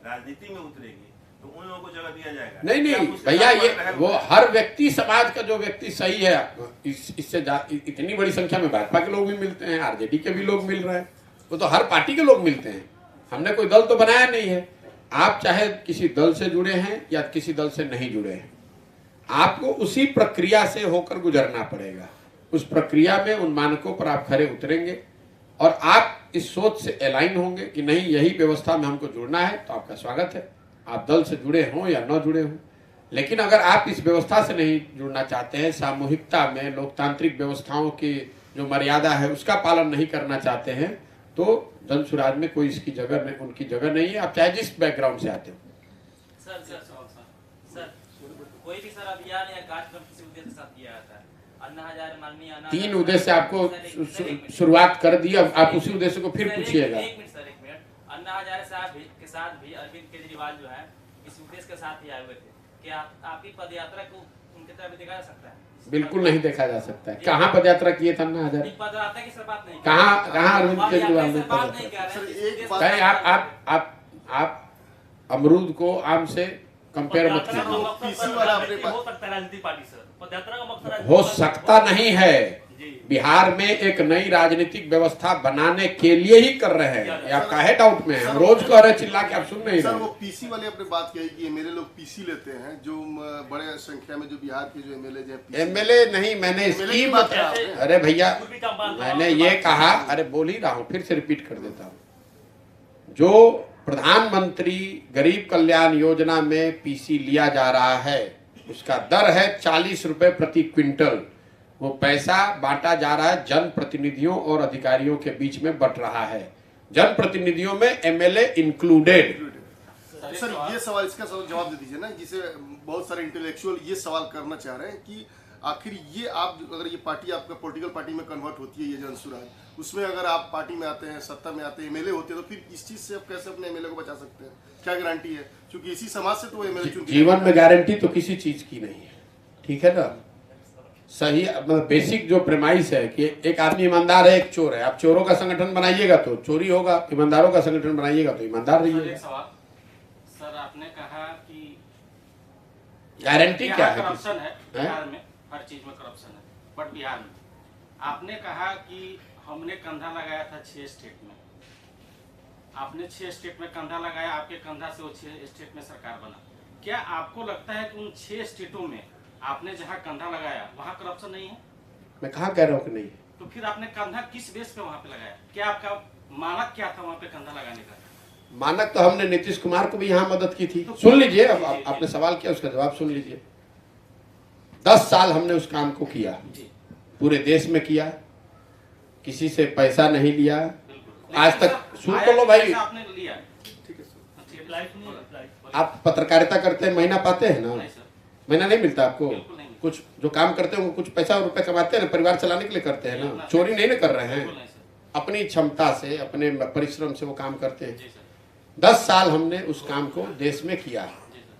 राजनीति में उतरेगी, तो उन लोगों को जगह दिया जाएगा? नहीं भैया, ये वो हर व्यक्ति, समाज का जो व्यक्ति सही है, इससे इतनी बड़ी संख्या में भाजपा के लोग भी मिलते हैं, आरजेडी के भी लोग मिल रहे हैं, वो तो हर पार्टी के लोग मिलते हैं। हमने कोई दल तो बनाया नहीं है। आप चाहे किसी दल से जुड़े हैं या किसी दल से नहीं जुड़े हैं, आपको उसी प्रक्रिया से होकर गुजरना पड़ेगा। उस प्रक्रिया में उन मानकों पर आप खरे उतरेंगे और आप इस सोच से अलाइन होंगे कि नहीं, यही व्यवस्था में हमको जुड़ना है, तो आपका स्वागत है। आप दल से जुड़े हों या न जुड़े हों, लेकिन अगर आप इस व्यवस्था से नहीं जुड़ना चाहते हैं, सामूहिकता में लोकतांत्रिक व्यवस्थाओं की जो मर्यादा है उसका पालन नहीं करना चाहते हैं, तो जन सुराज में कोई इसकी जगह नहीं, उनकी जगह नहीं है। आप चाहे जिस बैकग्राउंड से आते हो। सर कोई भी सर अभियान या कार्यक्रम किसी उद्देश्य के साथ किया जाता है। अन्ना हजारे माननीय 3 उद्देश्य आपको शुरुआत कर दी, अब आप उसी उद्देश्य को फिर पूछिएगा। एक मिनट, अन्ना हजारे साहब के साथ भी अरविंद केजरीवाल जो है इस उद्देश्य के साथ ही आए हुए थे। क्या आपकी पदयात्रा को उनकी तरफ देखा जा सकता है? बिल्कुल नहीं देखा जा सकता है। कहाँ पदयात्रा किए थे अन्ना हजारे? पदयात्रा की सर बात नहीं, कहाँ अरविंद केजरीवाल ने पदयात्रा? आप अमरूद को आम से कंपेयर मत कीजिए। हो सकता नहीं है। बिहार में एक नई राजनीतिक व्यवस्था बनाने के लिए ही कर रहे हैं। आप काहे डाउट में हैं? हम रोज कह रहे चिल्ला के, आप सुन नहीं सर रहे। वो पीसी वाले अपने बात कही कि एमएलए लोग पीसी लेते हैं, जो बड़े संख्या में जो बिहार के जो एमएलए जो एमएलए नहीं, मैंने स्कीम बताया। अरे भैया, मैंने ये कहा, अरे बोल ही रहा हूँ, फिर से रिपीट कर देता हूँ। जो प्रधानमंत्री गरीब कल्याण योजना में पीसी लिया जा रहा है, उसका दर है 40 रुपए प्रति क्विंटल। वो पैसा बांटा जा रहा है जनप्रतिनिधियों और अधिकारियों के बीच में बंट रहा है, जनप्रतिनिधियों में एमएलए इंक्लूडेड। सर ये सवाल, इसका जवाब दे दीजिए ना, जिसे बहुत सारे इंटेलेक्चुअल ये सवाल करना चाह रहे हैं कि आखिर ये आप अगर ये पार्टी आपका पॉलिटिकल पार्टी में कन्वर्ट होती है, ये जनसुराज, उसमें अगर आप पार्टी में आते हैं, सत्ता में आते हैं, एमएलए होते हैं, तो फिर इस चीज से आप कैसे अपने एमएलए को बचा सकते हैं? क्या गारंटी है? क्योंकि इसी समाज से तो एमएलए चुनते हैं। जीवन में गारंटी तो किसी चीज की नहीं है, ठीक है ना। सही मतलब बेसिक जो प्रेमाइस है कि एक आदमी ईमानदार है, एक चोर है। आप चोरों का संगठन बनाइएगा तो चोरी होगा, ईमानदारों का संगठन बनाइएगा तो ईमानदार रहिएगा। सर आपने कहा कि गारंटी क्या है? करप्शन है बिहार में, हर चीज में करप्शन है, बट बिहार में आपने कहा कि हमने कंधा लगाया था 6 स्टेट में, आपने 6 स्टेट में कंधा लगाया, आपके कंधा से वो 6 स्टेट में सरकार बना। क्या आपको लगता है कि उन 6 स्टेटों में आपने जहां कंधा लगाया वहां करप्शन नहीं है? मैं कहाँ कह रहा हूँ कि नहीं है। तो फिर आपने कंधा किस बेस पे वहां पे लगाया? क्या आपका मानक क्या था वहां पे कंधा लगाने का? मानक तो हमने नीतीश कुमार को भी यहाँ मदद की थी। सुन लीजिए, अब आपने सवाल किया, उसका जवाब सुन लीजिए। 10 साल हमने उस काम को किया, पूरे देश में किया, किसी से पैसा नहीं लिया आज तक। सुन तो लो भाई, आपने लिया, आप पत्रकारिता करते हैं, महीना पाते हैं ना? महीना नहीं मिलता आपको। कुछ जो काम करते हैं वो कुछ पैसा और रुपए कमाते हैं ना, परिवार चलाने के लिए करते हैं ना, चोरी नहीं ना कर रहे हैं। अपनी क्षमता से, अपने परिश्रम से वो काम करते हैं। 10 साल हमने उस काम को देश में किया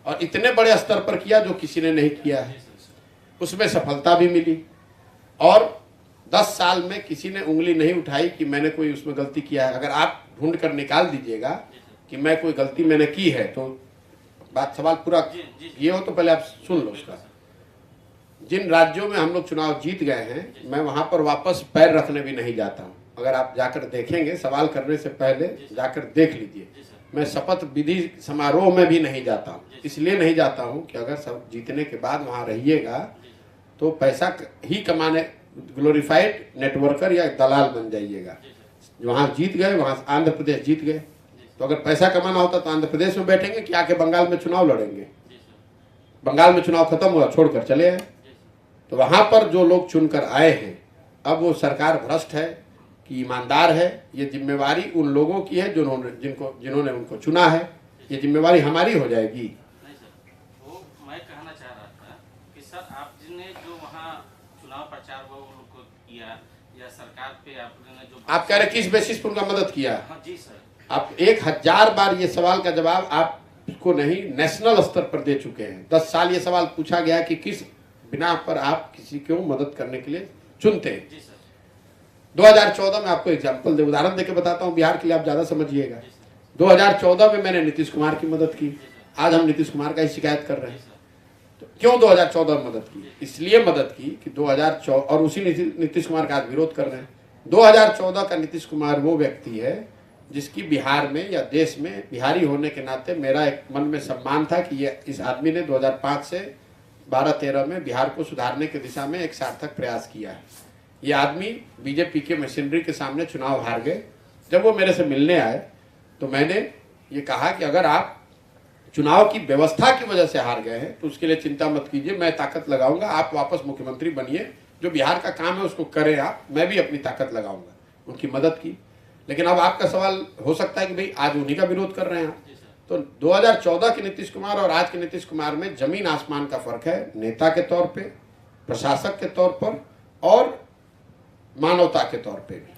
और इतने बड़े स्तर पर किया जो किसी ने नहीं किया है। उसमें सफलता भी मिली और 10 साल में किसी ने उंगली नहीं उठाई कि मैंने कोई उसमें गलती किया है। अगर आप ढूंढ कर निकाल दीजिएगा कि मैं कोई गलती मैंने की है तो बात सवाल पूरा ये हो तो पहले आप सुन लो उसका। जिन राज्यों में हम लोग चुनाव जीत गए हैं, मैं वहां पर वापस पैर रखने भी नहीं जाता हूं। अगर आप जाकर देखेंगे, सवाल करने से पहले जाकर देख लीजिए। मैं शपथ विधि समारोह में भी नहीं जाता हूँ। इसलिए नहीं जाता हूँ कि अगर सब जीतने के बाद वहां रहिएगा तो पैसा ही कमाने, ग्लोरीफाइड नेटवर्कर या दलाल बन जाइएगा। वहां जीत गए, वहां आंध्र प्रदेश जीत गए, तो अगर पैसा कमाना होता तो आंध्र प्रदेश में बैठेंगे कि आके बंगाल में चुनाव लड़ेंगे? बंगाल में चुनाव खत्म हुआ, छोड़कर चले आए। तो वहां पर जो लोग चुनकर आए हैं, अब वो सरकार भ्रष्ट है कि ईमानदार है, ये जिम्मेवारी उन लोगों की है जिन्होंने उनको चुना है। ये जिम्मेवारी हमारी हो जाएगी। नहीं सर, वो मैं कहना चाह रहा था कि सर आप जिन्हें जो वहाँ चुनाव प्रचार वो उनको किया या सरकार पे आपने जो, आप कह रहे किस बेसिस पर उनका मदद किया? हाँ जी सर। आप 1000 बार ये सवाल का जवाब आपको नहीं, नेशनल स्तर पर दे चुके हैं। 10 साल ये सवाल पूछा गया कि किस बिना पर आप किसी को मदद करने के लिए चुनते हैं। जी सर। 2014 में आपको एग्जाम्पल दे, उदाहरण देके बताता हूँ बिहार के लिए, आप ज्यादा समझिएगा। 2014 में मैंने नीतीश कुमार की मदद की। आज हम नीतीश कुमार का ही शिकायत कर रहे हैं। तो क्यों 2014 में मदद की? इसलिए मदद की कि 2014, और उसी नीतीश कुमार का आज विरोध कर रहे हैं। 2014 का नीतीश कुमार वो व्यक्ति है जिसकी बिहार में या देश में बिहारी होने के नाते मेरा एक मन में सम्मान था कि ये इस आदमी ने 2005 से 12-13 में बिहार को सुधारने की दिशा में एक सार्थक प्रयास किया है। ये आदमी बीजेपी के मशीनरी के सामने चुनाव हार गए। जब वो मेरे से मिलने आए तो मैंने ये कहा कि अगर आप चुनाव की व्यवस्था की वजह से हार गए हैं तो उसके लिए चिंता मत कीजिए, मैं ताकत लगाऊंगा, आप वापस मुख्यमंत्री बनिए, जो बिहार का काम है उसको करें आप, मैं भी अपनी ताकत लगाऊंगा। उनकी मदद की। लेकिन अब आपका सवाल हो सकता है कि भाई आज उन्हीं का विरोध कर रहे हैं आप। तो 2014 के नीतीश कुमार और आज के नीतीश कुमार में जमीन आसमान का फर्क है, नेता के तौर पे, प्रशासक के तौर पर और मानवता के तौर पे भी।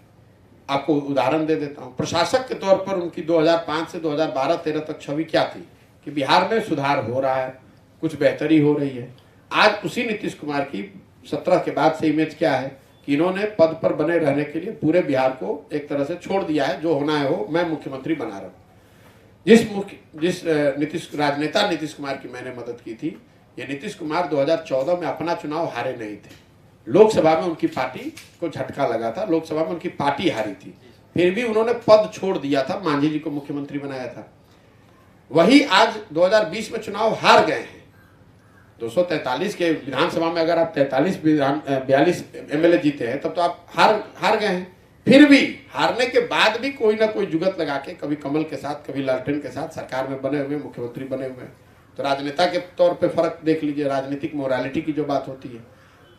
आपको उदाहरण दे देता हूं। प्रशासक के तौर पर उनकी 2005 से 2012-13 तक छवि क्या थी कि बिहार में सुधार हो रहा है, कुछ बेहतरी हो रही है। आज उसी नीतीश कुमार की 17 के बाद से इमेज क्या है कि इन्होंने पद पर बने रहने के लिए पूरे बिहार को एक तरह से छोड़ दिया है, जो होना है हो, मैं मुख्यमंत्री बना रहा हूँ। जिस राजनेता नीतीश कुमार की मैंने मदद की थी, ये नीतीश कुमार 2014 में अपना चुनाव हारे नहीं थे। लोकसभा में उनकी पार्टी को झटका लगा था, लोकसभा में उनकी पार्टी हारी थी, फिर भी उन्होंने पद छोड़ दिया था, मांझी जी को मुख्यमंत्री बनाया था। वही आज 2020 में चुनाव हार गए हैं। 243 के विधानसभा में अगर आप 42 एमएलए जीते हैं तब तो आप हार गए हैं। फिर भी हारने के बाद भी कोई ना कोई जुगत लगा के, कभी कमल के साथ, कभी लालटेन के साथ सरकार में बने हुए, मुख्यमंत्री बने हुए हैं। तो राजनेता के तौर पे फर्क देख लीजिए, राजनीतिक मोरालिटी की जो बात होती है।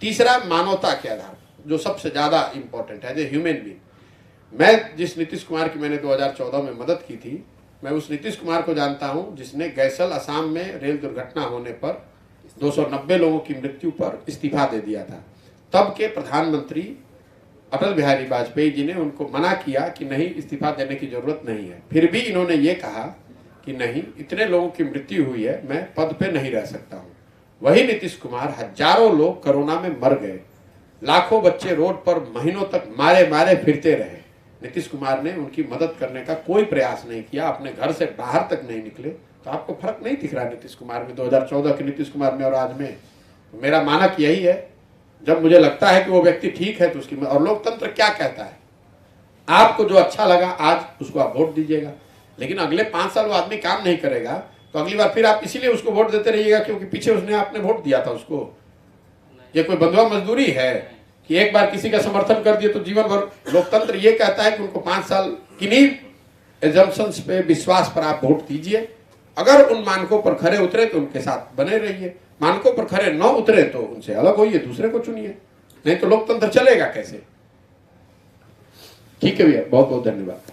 तीसरा, मानवता के आधार पर, जो सबसे ज्यादा इंपॉर्टेंट है, एज ए ह्यूमन बीइंग। मैं जिस नीतीश कुमार की मैंने 2014 में मदद की थी, मैं उस नीतीश कुमार को जानता हूं जिसने गैसल असम में रेल दुर्घटना होने पर 290 लोगों की मृत्यु पर इस्तीफा दे दिया था। तब के प्रधानमंत्री अटल बिहारी वाजपेयी जी ने उनको मना किया कि नहीं, इस्तीफा देने की जरूरत नहीं है। फिर भी इन्होंने ये कहा कि नहीं, इतने लोगों की मृत्यु हुई है, मैं पद पे नहीं रह सकता हूँ। वही नीतीश कुमार, हजारों लोग कोरोना में मर गए, लाखों बच्चे रोड पर महीनों तक मारे मारे फिरते रहे, नीतीश कुमार ने उनकी मदद करने का कोई प्रयास नहीं किया, अपने घर से बाहर तक नहीं निकले। तो आपको फर्क नहीं दिख रहा नीतीश कुमार में, 2014 के नीतीश कुमार में और आज में? तो मेरा मानक यही है, जब मुझे लगता है कि वो व्यक्ति ठीक है तो उसकी, और लोकतंत्र क्या कहता है, आपको जो अच्छा लगा आज उसको आप वोट दीजिएगा, लेकिन अगले 5 साल वो आदमी काम नहीं करेगा तो अगली बार फिर आप इसीलिए उसको वोट देते रहिएगा क्योंकि पीछे उसने आपने वोट दिया था उसको। ये कोई बंधुआ मजदूरी है कि एक बार किसी का समर्थन कर दिए तो जीवन भर। लोकतंत्र ये कहता है कि उनको 5 साल किन्हीं एजम्पशंस पे, विश्वास पर आप वोट दीजिए। अगर उन मानकों पर खरे उतरे तो उनके साथ बने रहिए, मानकों पर खरे न उतरे तो उनसे अलग होइए, दूसरे को चुनिए, नहीं तो लोकतंत्र चलेगा कैसे? ठीक है भैया, बहुत बहुत धन्यवाद।